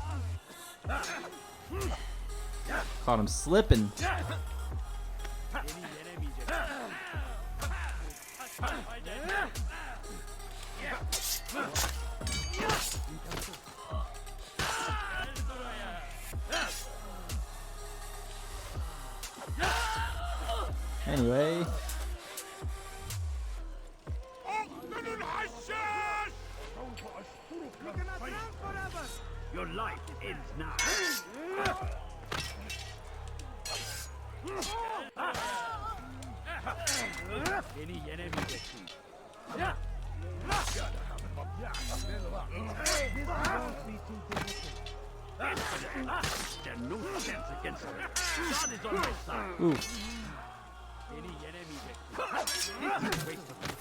Caught him slipping. Anyway. Your life ends now. Any enemy defeat. Yeah. There's no chance against me. God is on my side. Ooh. Any enemy defeat. It's a waste of time.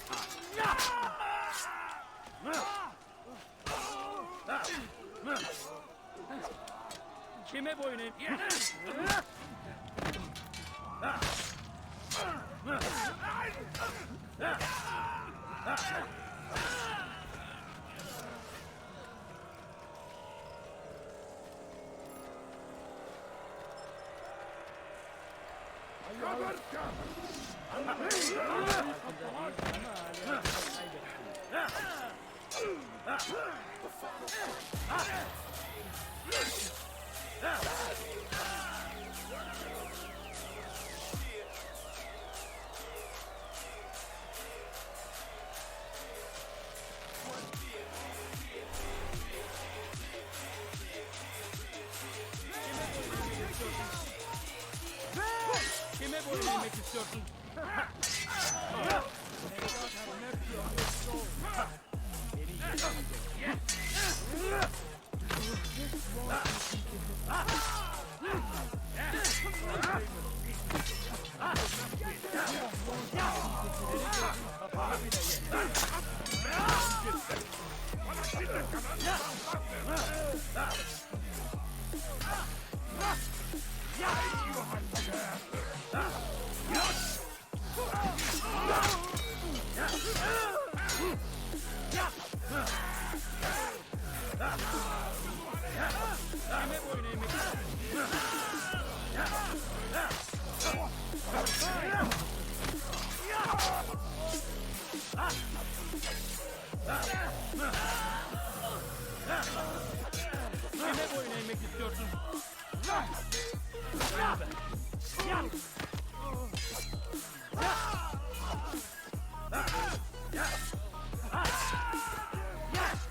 Kime boyun eğ... Kime boyun eğmek istiyorsun? Kime boyun eğmek istiyorsun?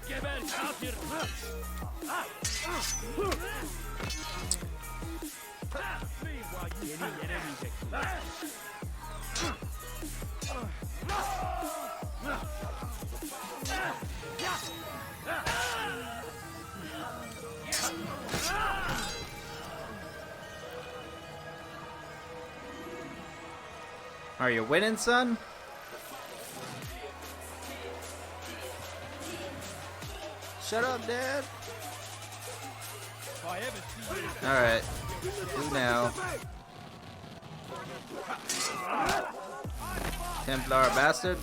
Geber kafir! Yeni yenemeyeceksin. Are you winning, son? Shut up, Dad. Alright. Who now? Templar bastard.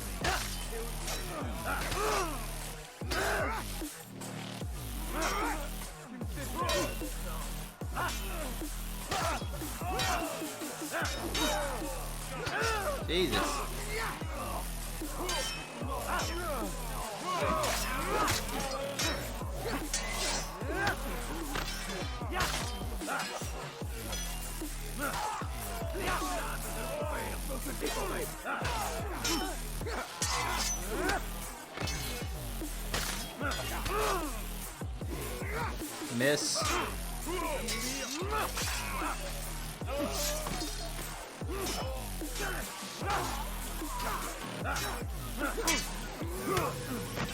Jesus. Miss.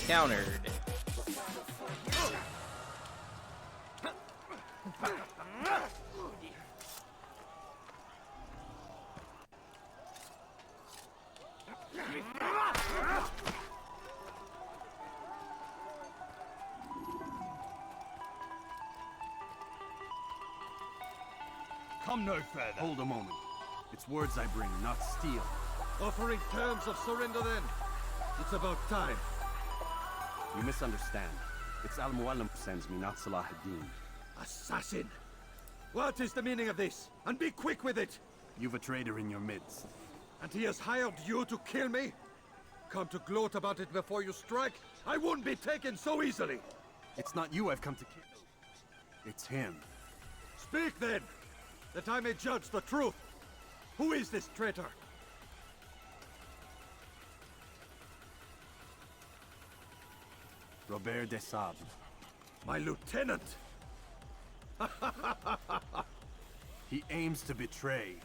Countered. Come no further. Hold a moment. It's words I bring, not steel. Offering terms of surrender then. It's about time. You misunderstand. It's Al-Mualim who sends me, not Salah ad-Din. Assassin! What is the meaning of this? And be quick with it! You've a traitor in your midst. And he has hired you to kill me? Come to gloat about it before you strike? I won't be taken so easily! It's not you I've come to kill. It's him. Speak then! That I may judge the truth! Who is this traitor? Robert de Sable. My lieutenant! He aims to betray.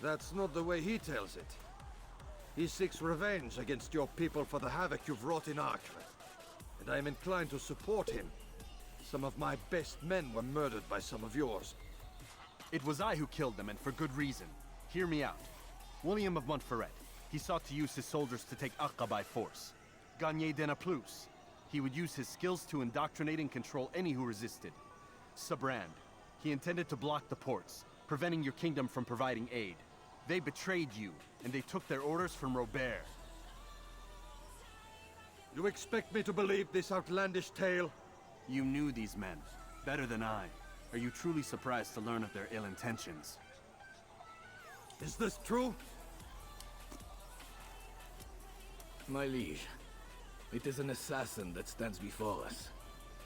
That's not the way he tells it. He seeks revenge against your people for the havoc you've wrought in Acre. And I am inclined to support him. Some of my best men were murdered by some of yours. It was I who killed them, and for good reason. Hear me out. William of Montferrat. He sought to use his soldiers to take Acre by force. Gagné de Naplouse. He would use his skills to indoctrinate and control any who resisted. Sabrand. He intended to block the ports, preventing your kingdom from providing aid. They betrayed you, and they took their orders from Robert. You expect me to believe this outlandish tale? You knew these men, better than I. Are you truly surprised to learn of their ill intentions? Is this true? My liege, it is an assassin that stands before us.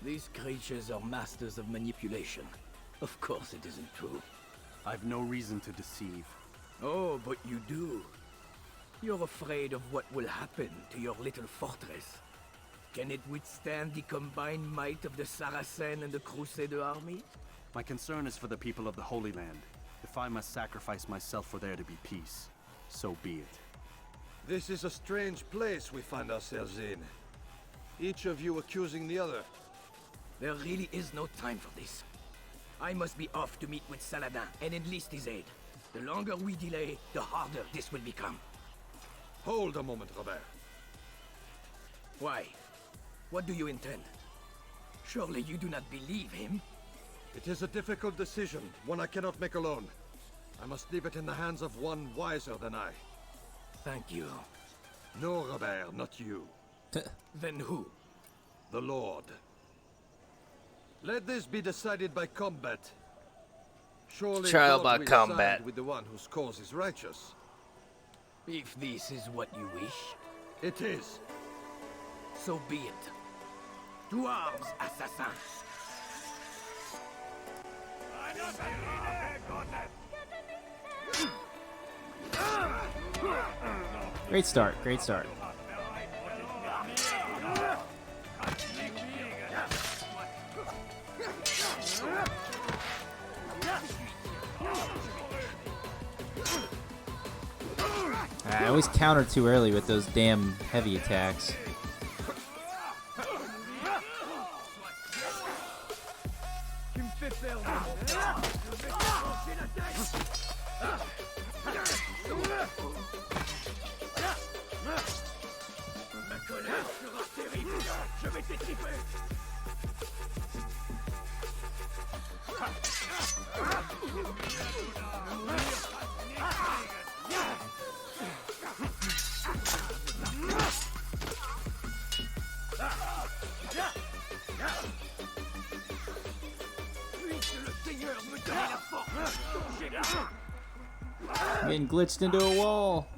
These creatures are masters of manipulation. Of course it isn't true. I've no reason to deceive. Oh, but you do. You're afraid of what will happen to your little fortress. Can it withstand the combined might of the Saracen and the Crusader army? My concern is for the people of the Holy Land. If I must sacrifice myself for there to be peace, so be it. This is a strange place we find ourselves in. Each of you accusing the other. There really is no time for this. I must be off to meet with Saladin and enlist his aid. The longer we delay, the harder this will become. Hold a moment, Robert. Why? What do you intend? Surely you do not believe him? It is a difficult decision, one I cannot make alone. I must leave it in the hands of one wiser than I. Thank you. No, Robert, not you. Then who? The Lord. Let this be decided by combat. Surely Trial God by will combat. side with the one whose cause is righteous. If this is what you wish, it is. So be it. To arms, assassin! Great start, great start. I always counter too early with those damn heavy attacks. Getting glitched into a wall.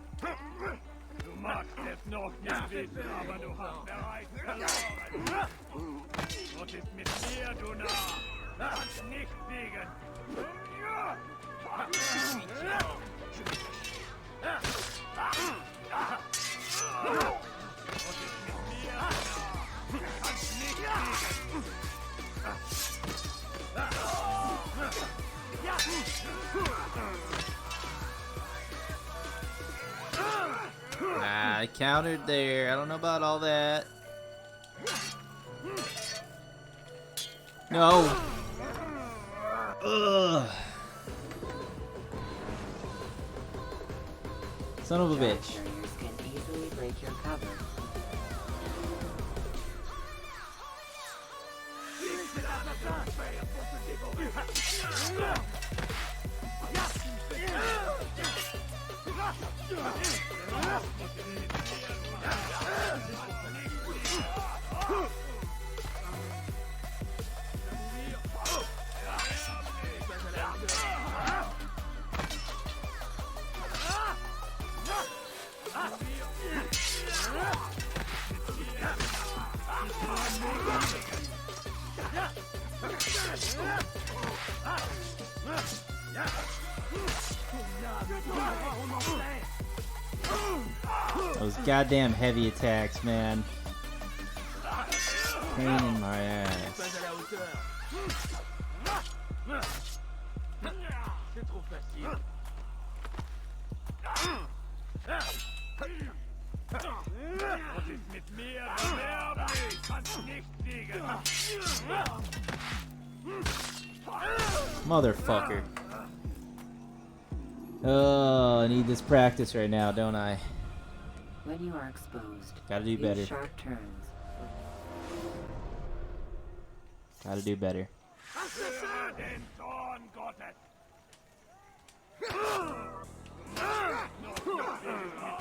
I countered there. I don't know about all that. No. Ugh. Son of a bitch. Carriers can easily break your cover. Those goddamn heavy attacks, man. Pain in my ass. Motherfucker. Oh, I need this practice right now, don't I? When you are exposed, Gotta do these better. sharp turns. Gotta do better. Assassin! Den Zorn Gottes! Mit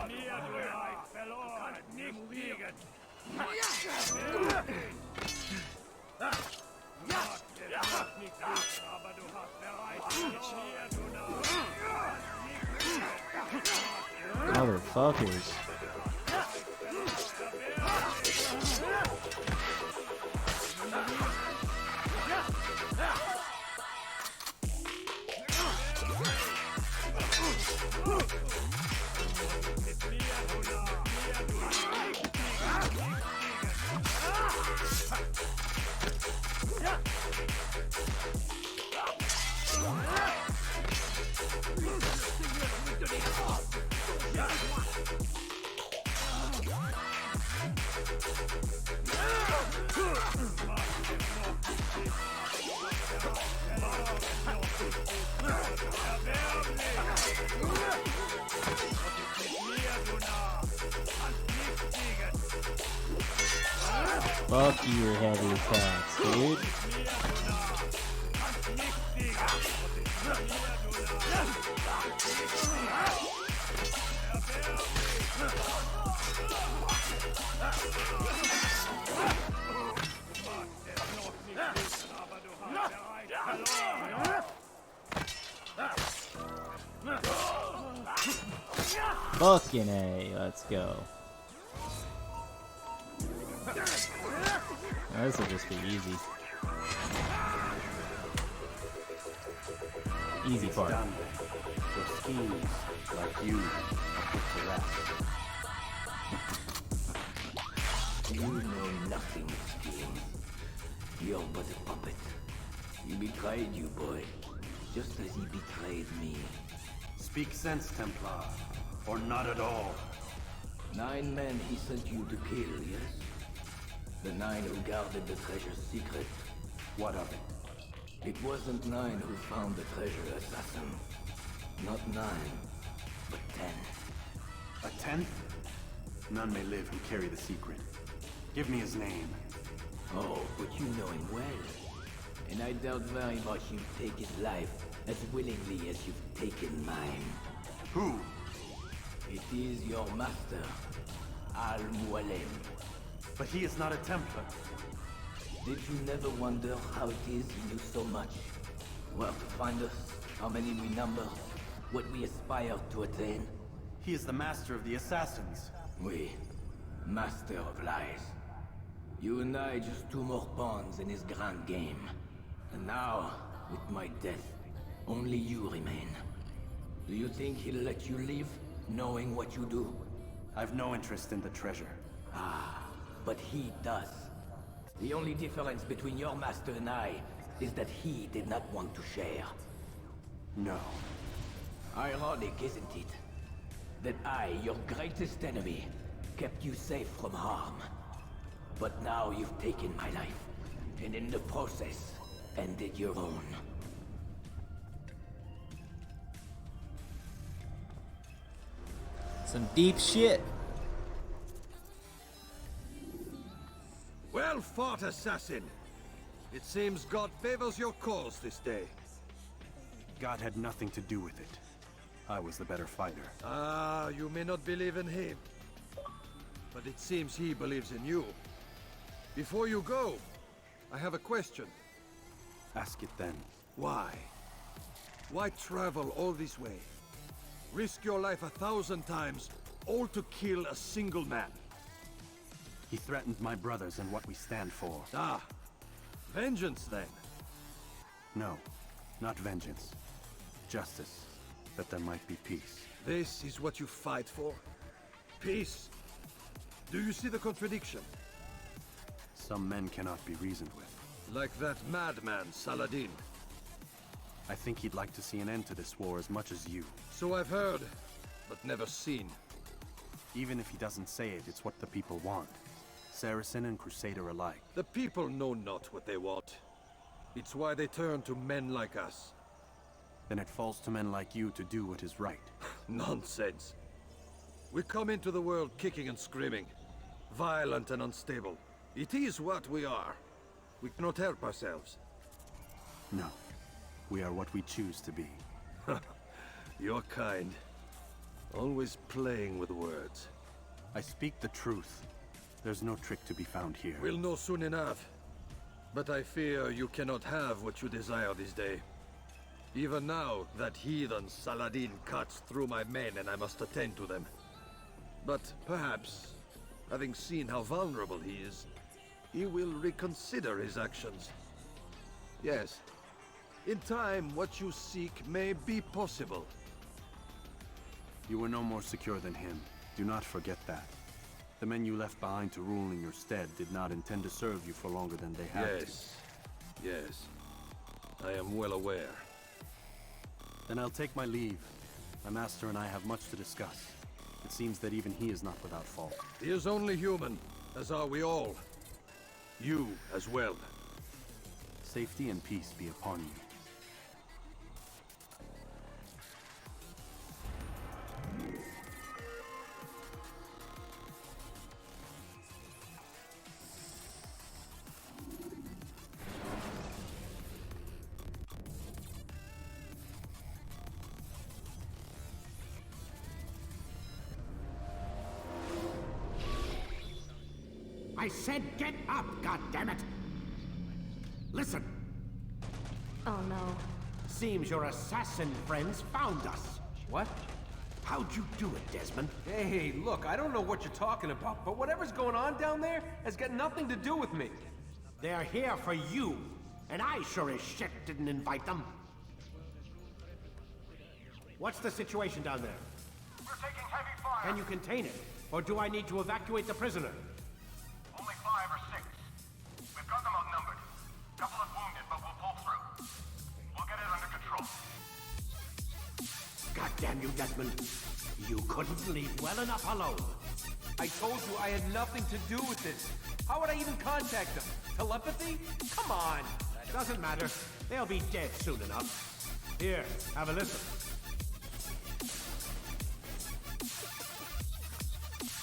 mir, du Leid, verloren, nicht liegen! Nicht gut, aber du hast bereits verloren, du Motherfuckers. Fuck your heavy attacks, dude. Fucking A, let's go. Now, this will just be easy. Easy part. Done. Your schemes, like you, are put to rest. You know nothing, King. You're but a puppet. He betrayed you, boy, just as he betrayed me. Speak sense, Templar, or not at all. 9 men he sent you to kill, yes? The 9 who guarded the treasure's secret. What of it? It wasn't 9 who found the treasure, assassin. Not 9, but 10. A 10th? None may live who carry the secret. Give me his name. Oh, but you know him well. And I doubt very much you'd take his life as willingly as you've taken mine. Who? It is your master, Al-Mualim. But he is not a Templar. Did you never wonder how it is he knew so much? Where to find us, how many we number, what we aspire to attain? He is the master of the assassins. We, master of lies. You and I just 2 more pawns in his grand game. And now, with my death, only you remain. Do you think he'll let you live, knowing what you do? I've no interest in the treasure. Ah, but he does. The only difference between your master and I is that he did not want to share. No. Ironic, isn't it? That I, your greatest enemy, kept you safe from harm. But now you've taken my life, and in the process, ended your own. Some deep shit. Well fought, assassin. It seems God favors your cause this day. God had nothing to do with it. I was the better fighter. Ah, you may not believe in him. But it seems he believes in you. Before you go, I have a question. Ask it then. Why? Why travel all this way? Risk your life 1,000 times, all to kill a single man. He threatened my brothers and what we stand for. Ah, vengeance then. No, not vengeance. Justice, that there might be peace. This is what you fight for? Peace? Do you see the contradiction? Some men cannot be reasoned with. Like that madman, Saladin. I think he'd like to see an end to this war as much as you. So I've heard, but never seen. Even if he doesn't say it, it's what the people want. Saracen and Crusader alike. The people know not what they want. It's why they turn to men like us. Then it falls to men like you to do what is right. Nonsense. We come into the world kicking and screaming. Violent and unstable. It is what we are. We cannot help ourselves. No. We are what we choose to be. You're kind. Always playing with words. I speak the truth. There's no trick to be found here. We'll know soon enough. But I fear you cannot have what you desire this day. Even now, that heathen Saladin cuts through my men and I must attend to them. But perhaps, having seen how vulnerable he is, he will reconsider his actions. Yes, in time, what you seek may be possible. You were no more secure than him. Do not forget that. The men you left behind to rule in your stead did not intend to serve you for longer than they had to. Yes. I am well aware. Then I'll take my leave. My master and I have much to discuss. It seems that even he is not without fault. He is only human, as are we all. You as well. Safety and peace be upon you. I said get up, goddammit! Listen! Oh no. Seems your assassin friends found us. What? How'd you do it, Desmond? Hey, look, I don't know what you're talking about, but whatever's going on down there has got nothing to do with me. They're here for you, and I sure as shit didn't invite them. What's the situation down there? We're taking heavy fire. Can you contain it? Or do I need to evacuate the prisoner? Only 5 or 6. We've got them outnumbered. Couple of wounded, but we'll pull through. We'll get it under control. God damn you, Desmond. You couldn't leave well enough alone. I told you I had nothing to do with this. How would I even contact them? Telepathy? Come on. Doesn't matter. They'll be dead soon enough. Here, have a listen.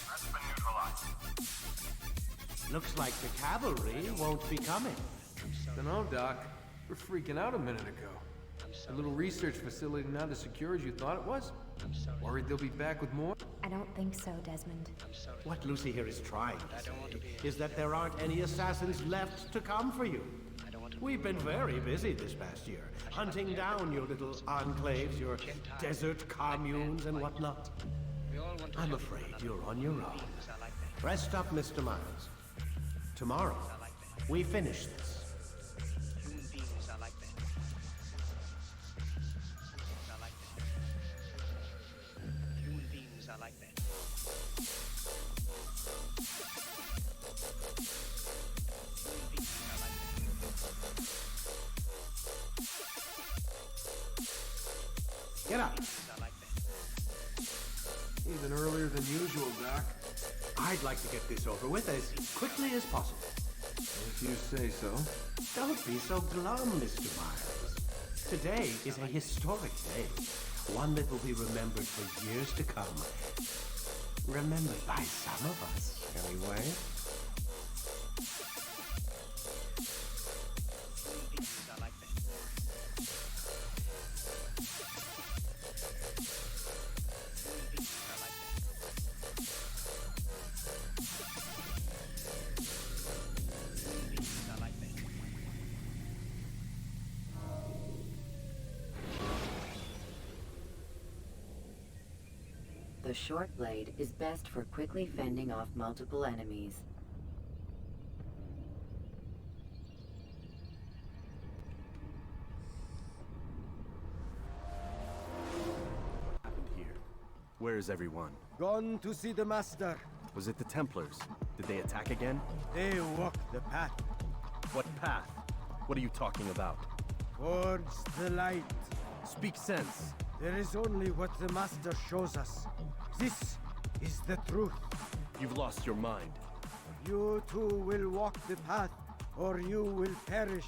That's been neutralized. Looks like the cavalry won't be coming. Dunno, Doc. We're freaking out a minute ago. A little research facility not as secure as you thought it was? Worried they'll be back with more? I don't think so, Desmond. What Lucy here is trying to say is that there aren't any assassins left to come for you. We've been very busy this past year, hunting down your little enclaves, your desert communes and whatnot. I'm afraid you're on your own. Rest up, Mr. Miles. Tomorrow, we finish this. Get up. Even earlier than usual, Doc. I'd like to get this over with as quickly as possible. If you say so. Don't be so glum, Mr. Miles. Today is a historic day. One that will be remembered for years to come. Remembered by some of us, anyway. The short blade is best for quickly fending off multiple enemies. What happened here? Where is everyone? Gone to see the master. Was it the Templars? Did they attack again? They walk the path. What path? What are you talking about? Towards the light. Speak sense. There is only what the master shows us. This is the truth. You've lost your mind. You too will walk the path, or you will perish.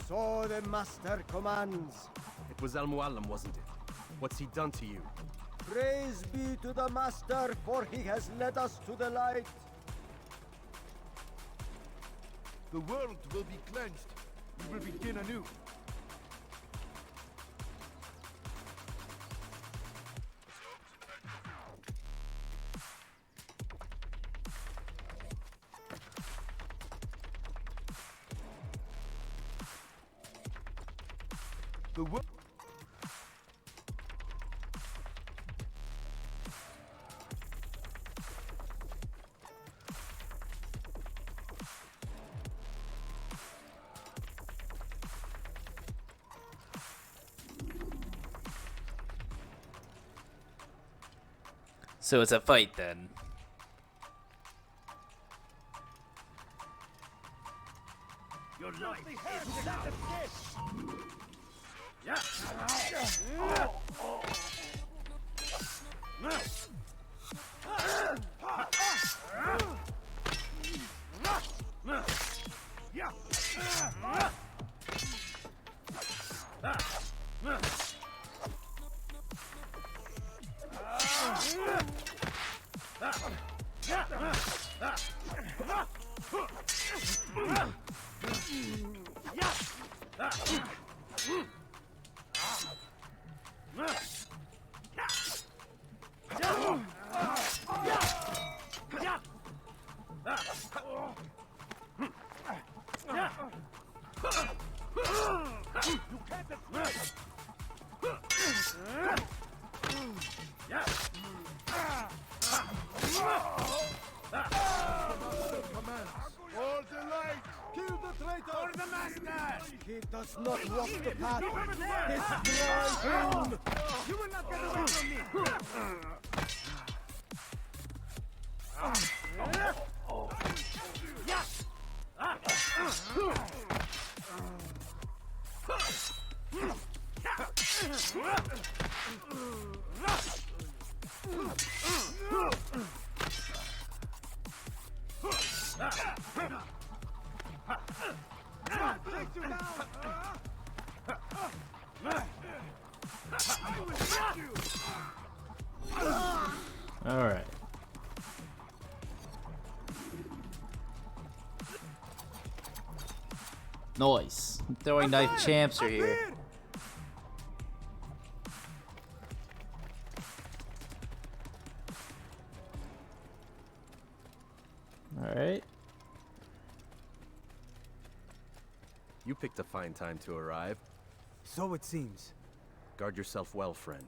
So the master commands. It was Al-Mualim, wasn't it? What's he done to you? Praise be to the master, for he has led us to the light. The world will be cleansed. We will begin anew. The world. So it's a fight then. Your life is without escape. Yeah. All delight! Kill the traitor! For the master! He does not walk the path. Destroy him! You will not get away from me! All right. Nice. Throwing knife champs are here. All right. You picked a fine time to arrive. So it seems. Guard yourself well, friend.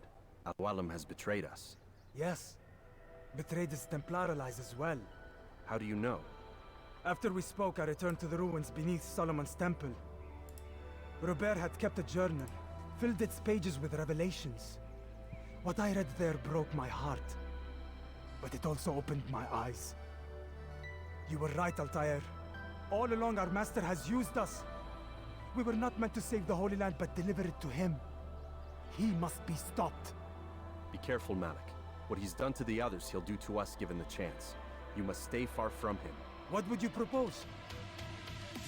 Al-Walam has betrayed us. Yes. Betrayed his Templar allies as well. How do you know? After we spoke, I returned to the ruins beneath Solomon's temple. Robert had kept a journal, filled its pages with revelations. What I read there broke my heart. But it also opened my eyes. You were right, Altair. All along, our master has used us. We were not meant to save the Holy Land, but deliver it to him. He must be stopped. Be careful, Malik. What he's done to the others, he'll do to us given the chance. You must stay far from him. What would you propose?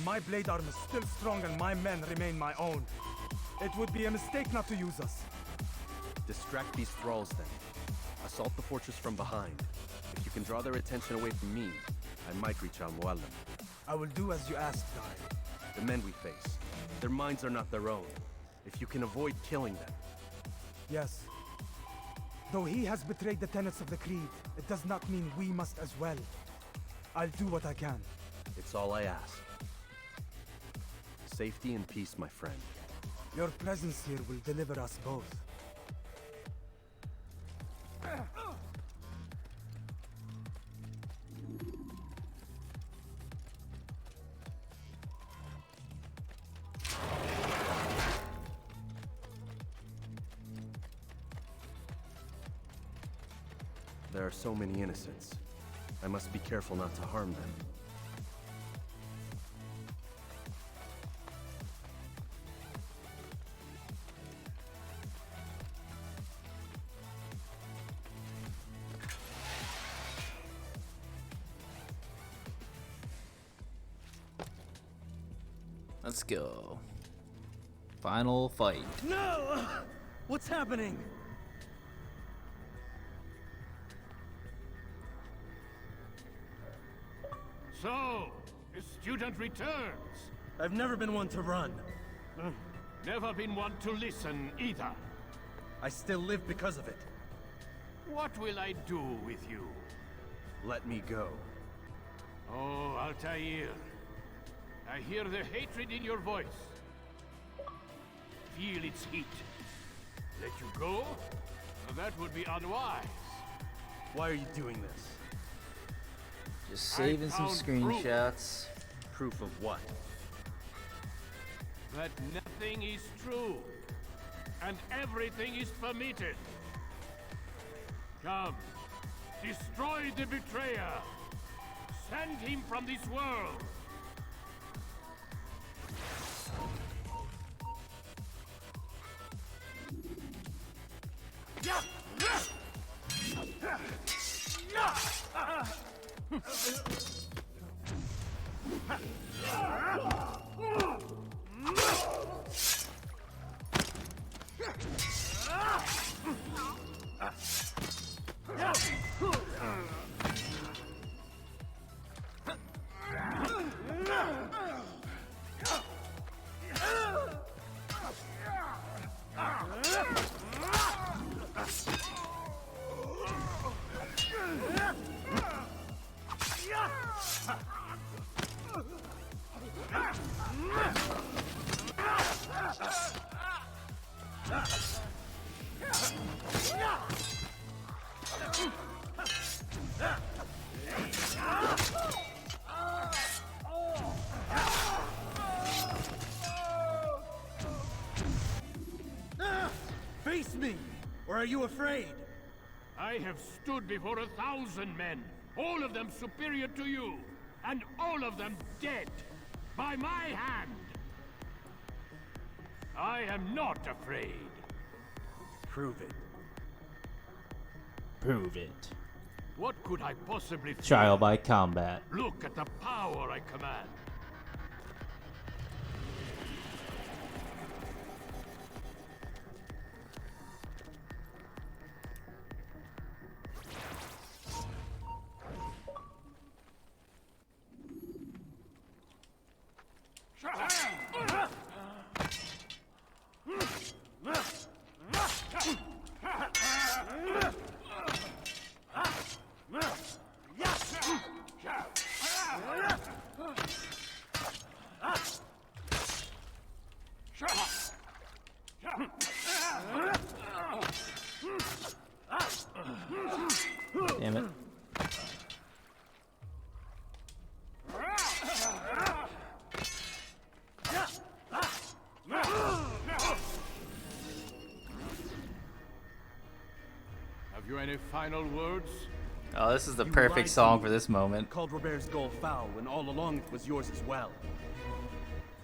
My blade arm is still strong and my men remain my own. It would be a mistake not to use us. Distract these thralls then. Assault the fortress from behind. If you can draw their attention away from me, I might reach Al-Mualim. I will do as you asked, Dai. The men we face, their minds are not their own. If you can avoid killing them. Yes. Though he has betrayed the tenets of the Creed, it does not mean we must as well. I'll do what I can. It's all I ask. Safety and peace, my friend. Your presence here will deliver us both. There are so many innocents. I must be careful not to harm them. Let's go. Final fight. No! What's happening? So, the student returns. I've never been one to run. Never been one to listen either. I still live because of it. What will I do with you? Let me go. Oh, Altair. I hear the hatred in your voice. feel its heat. Let you go? Well, that would be unwise. Why are you doing this? Just saving some found screenshots. Proof of what? That nothing is true, and everything is permitted. Come, destroy the betrayer. Send him from this world. Face me! Or are you afraid? I have stood before 1,000 men, all of them superior to you, and all of them dead, by my hand. I am not afraid. Prove it. Prove it. What could I possibly fear? Trial by combat. Look at the power I command. Damn it. Have you any final words? Oh, this is the You perfect lied to song me. for this moment. Called Robert's goal foul when all along it was yours as well.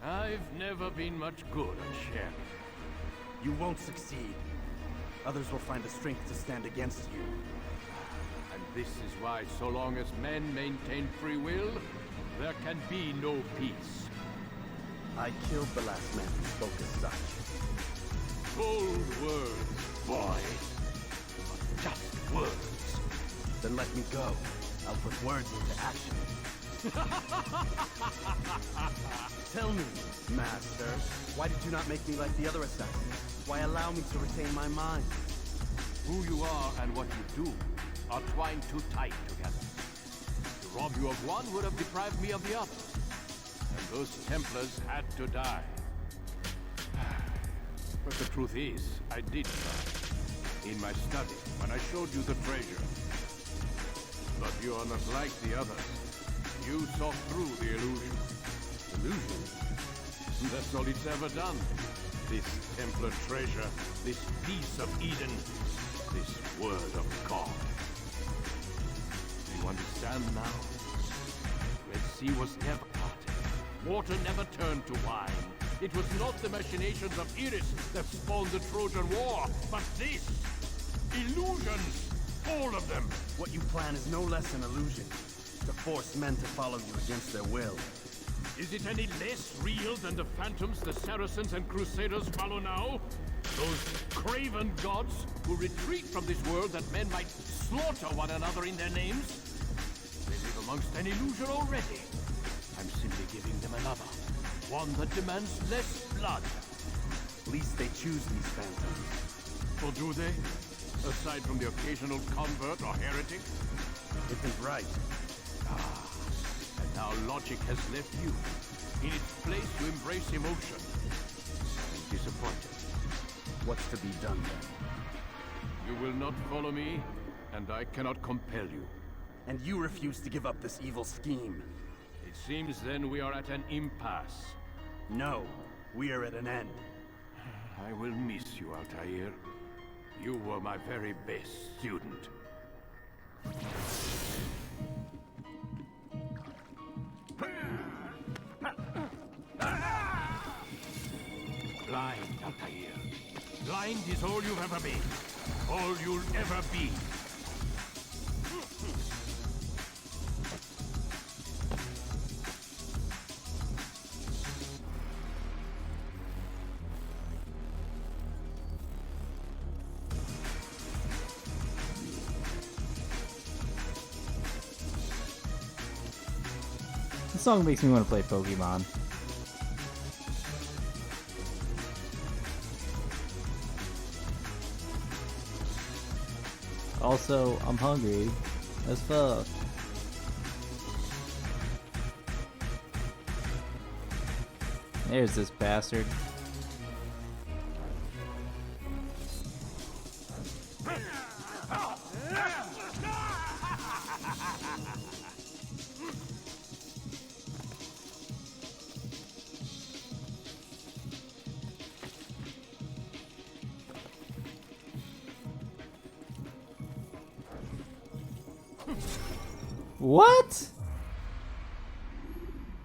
I've never been much good at sharing. You won't succeed. Others will find the strength to stand against you. And this is why, so long as men maintain free will, there can be no peace. I killed the last man who spoke as such. Bold words, boy. Just words. Then let me go. I'll put words into action. Tell me, Master, why did you not make me like the other assassins? Why allow me to retain my mind? Who you are and what you do are twined too tight together. To rob you of one would have deprived me of the other. And those Templars had to die. But the truth is, I did try. In my study, when I showed you the treasure. But you are not like the others. You saw through the illusion. Illusion? That's all it's ever done. This Templar treasure, this piece of Eden, this word of God. Do you understand now? Red Sea was never parted. Water never turned to wine. It was not the machinations of Iris that spawned the Trojan War, but this! Illusions! All of them! What you plan is no less an illusion. To force men to follow you against their will. Is it any less real than the phantoms the Saracens and Crusaders follow now? Those craven gods who retreat from this world that men might slaughter one another in their names? They live amongst an illusion already. I'm simply giving them another. One that demands less blood. At least they choose these phantoms. Or do they? Aside from the occasional convert or heretic? Isn't right. And now logic has left you. In its place, you embrace emotion. I'm disappointed. What's to be done then? You will not follow me, and I cannot compel you. And you refuse to give up this evil scheme. It seems then we are at an impasse. No, we are at an end. I will miss you, Altair. You were my very best student. Blind, Altair. Blind is all you've ever been. All you'll ever be. This song makes me want to play Pokemon. Also, I'm hungry as fuck. There's this bastard. What?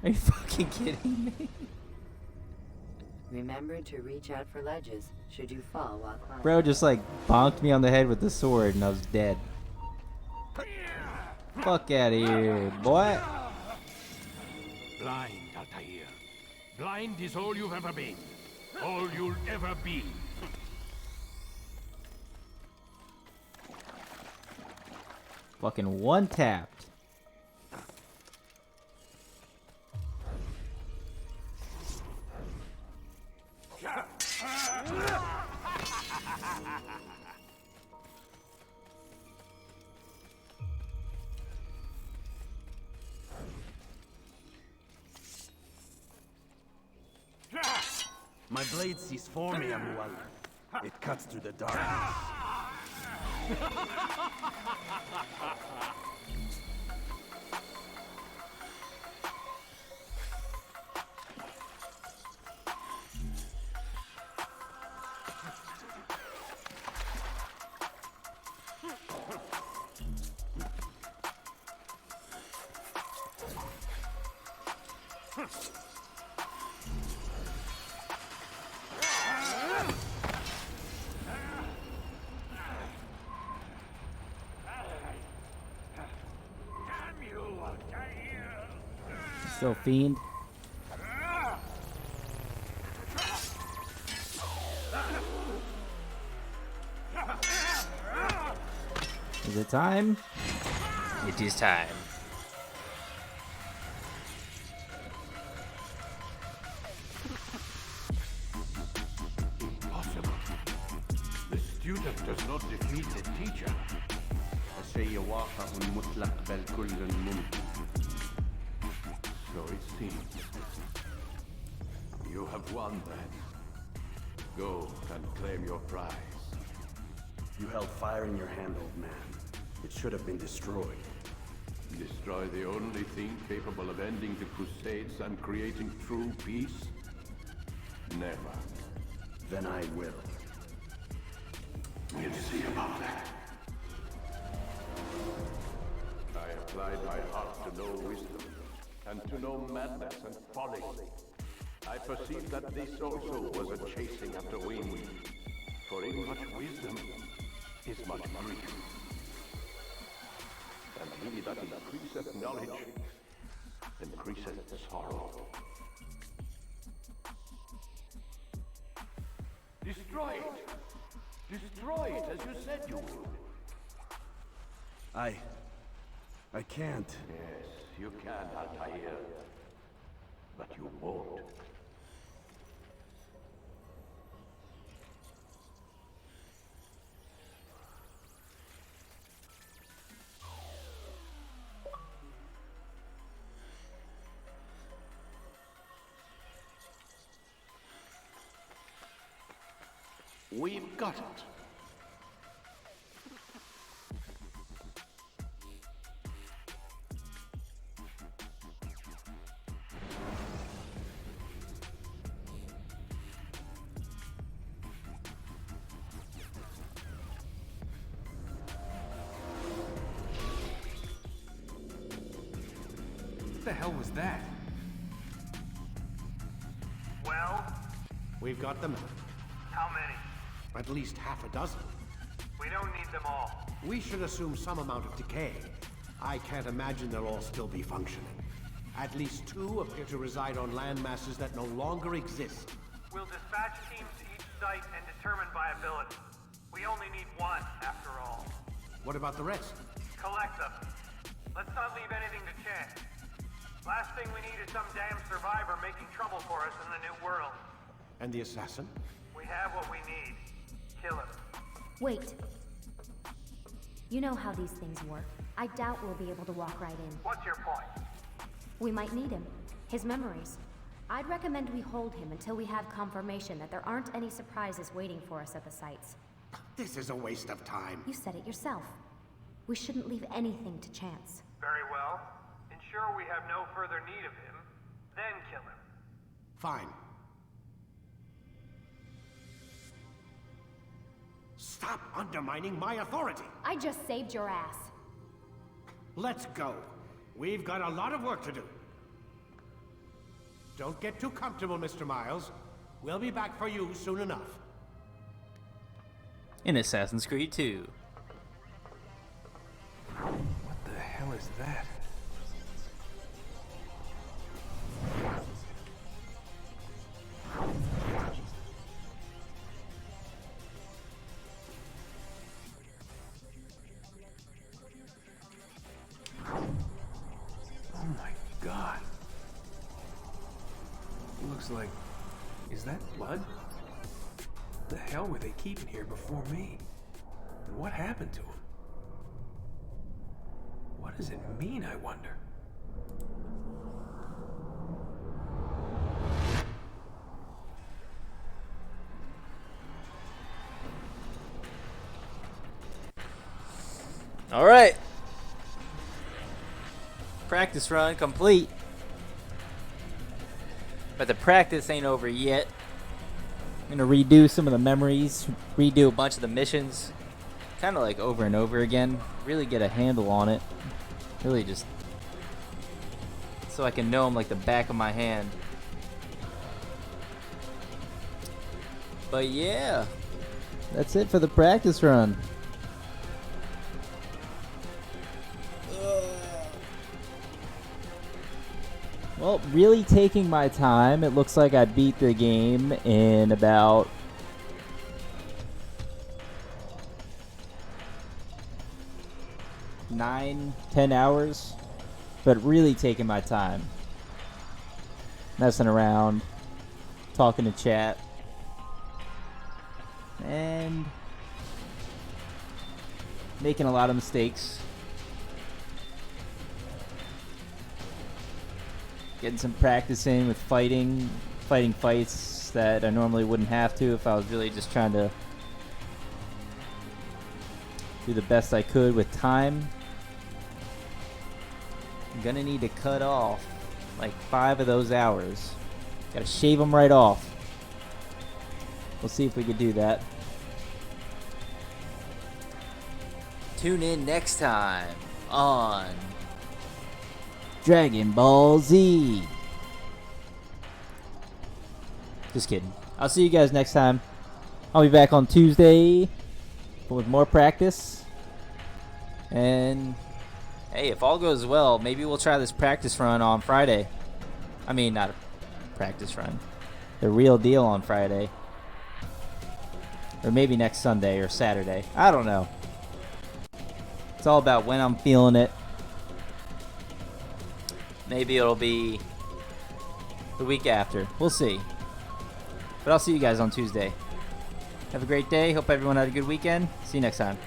Are you fucking kidding me? Remember to reach out for ledges should you fall while climbing. Bro just like bonked me on the head with the sword and I was dead. Fuck out of here, boy. Blind, Altair. Blind is all you've ever been. All you'll ever be. Fucking one tapped. My blade sees for me, Amual. It cuts through the darkness. Still fiend. Is it time? It is time. Impossible. The student does not defeat the teacher. الشيء واقع مطلق بل كل ممكن. So it seems. You have won then. Go and claim your prize. You held fire in your hand, old man. It should have been destroyed. Destroy the only thing capable of ending the Crusades and creating true peace? Never. Then I will. We'll see about that. I applied my heart to know wisdom, and to know madness and folly. I perceived that this also was a chasing after wind, for in much wisdom is much grief. And he that increaseth knowledge, increaseth sorrow. Destroy it! Destroy it as you said you would. I can't. Yes, you can, Altair. But you won't. We've got it. What the hell was that? Well? We've got them. How many? At least half a dozen. We don't need them all. We should assume some amount of decay. I can't imagine they'll all still be functioning. At least 2 appear to reside on land masses that no longer exist. We'll dispatch teams to each site and determine viability. We only need 1, after all. What about the rest? Collect them. Let's not leave anything to chance. Last thing we need is some damn survivor making trouble for us in the new world. And the assassin? We have what we need. Kill him. Wait. You know how these things work. I doubt we'll be able to walk right in. What's your point? We might need him. His memories. I'd recommend we hold him until we have confirmation that there aren't any surprises waiting for us at the sites. This is a waste of time. You said it yourself. We shouldn't leave anything to chance. Very well. Ensure we have no further need of him, then kill him. Fine. Stop undermining my authority! I just saved your ass. Let's go. We've got a lot of work to do. Don't get too comfortable, Mr. Miles. We'll be back for you soon enough. In Assassin's Creed 2. What the hell is that? Oh my god. Looks like... Is that blood? What the hell were they keeping here before me? And what happened to them? What does it mean, I wonder? All right. Practice run complete. But the practice ain't over yet. I'm gonna redo some of the memories, redo a bunch of the missions, kind of like over and over again. Really get a handle on it. Really just so I can know them like the back of my hand. But yeah, that's it for the practice run. Well, really taking my time. It looks like I beat the game in about 9-10 hours, but really taking my time. Messing around, talking to chat, and making a lot of mistakes. Getting some practice in with fighting fights that I normally wouldn't have to if I was really just trying to do the best I could with time. I'm gonna need to cut off like 5 of those hours. Gotta shave them right off. We'll see if we can do that. Tune in next time on Dragon Ball Z. Just kidding. I'll see you guys next time. I'll be back on Tuesday with more practice. And hey, if all goes well, maybe we'll try this practice run on Friday. I mean, not a practice run. The real deal on Friday. Or maybe next Sunday or Saturday. I don't know. It's all about when I'm feeling it. Maybe it'll be the week after. We'll see. But I'll see you guys on Tuesday. Have a great day. Hope everyone had a good weekend. See you next time.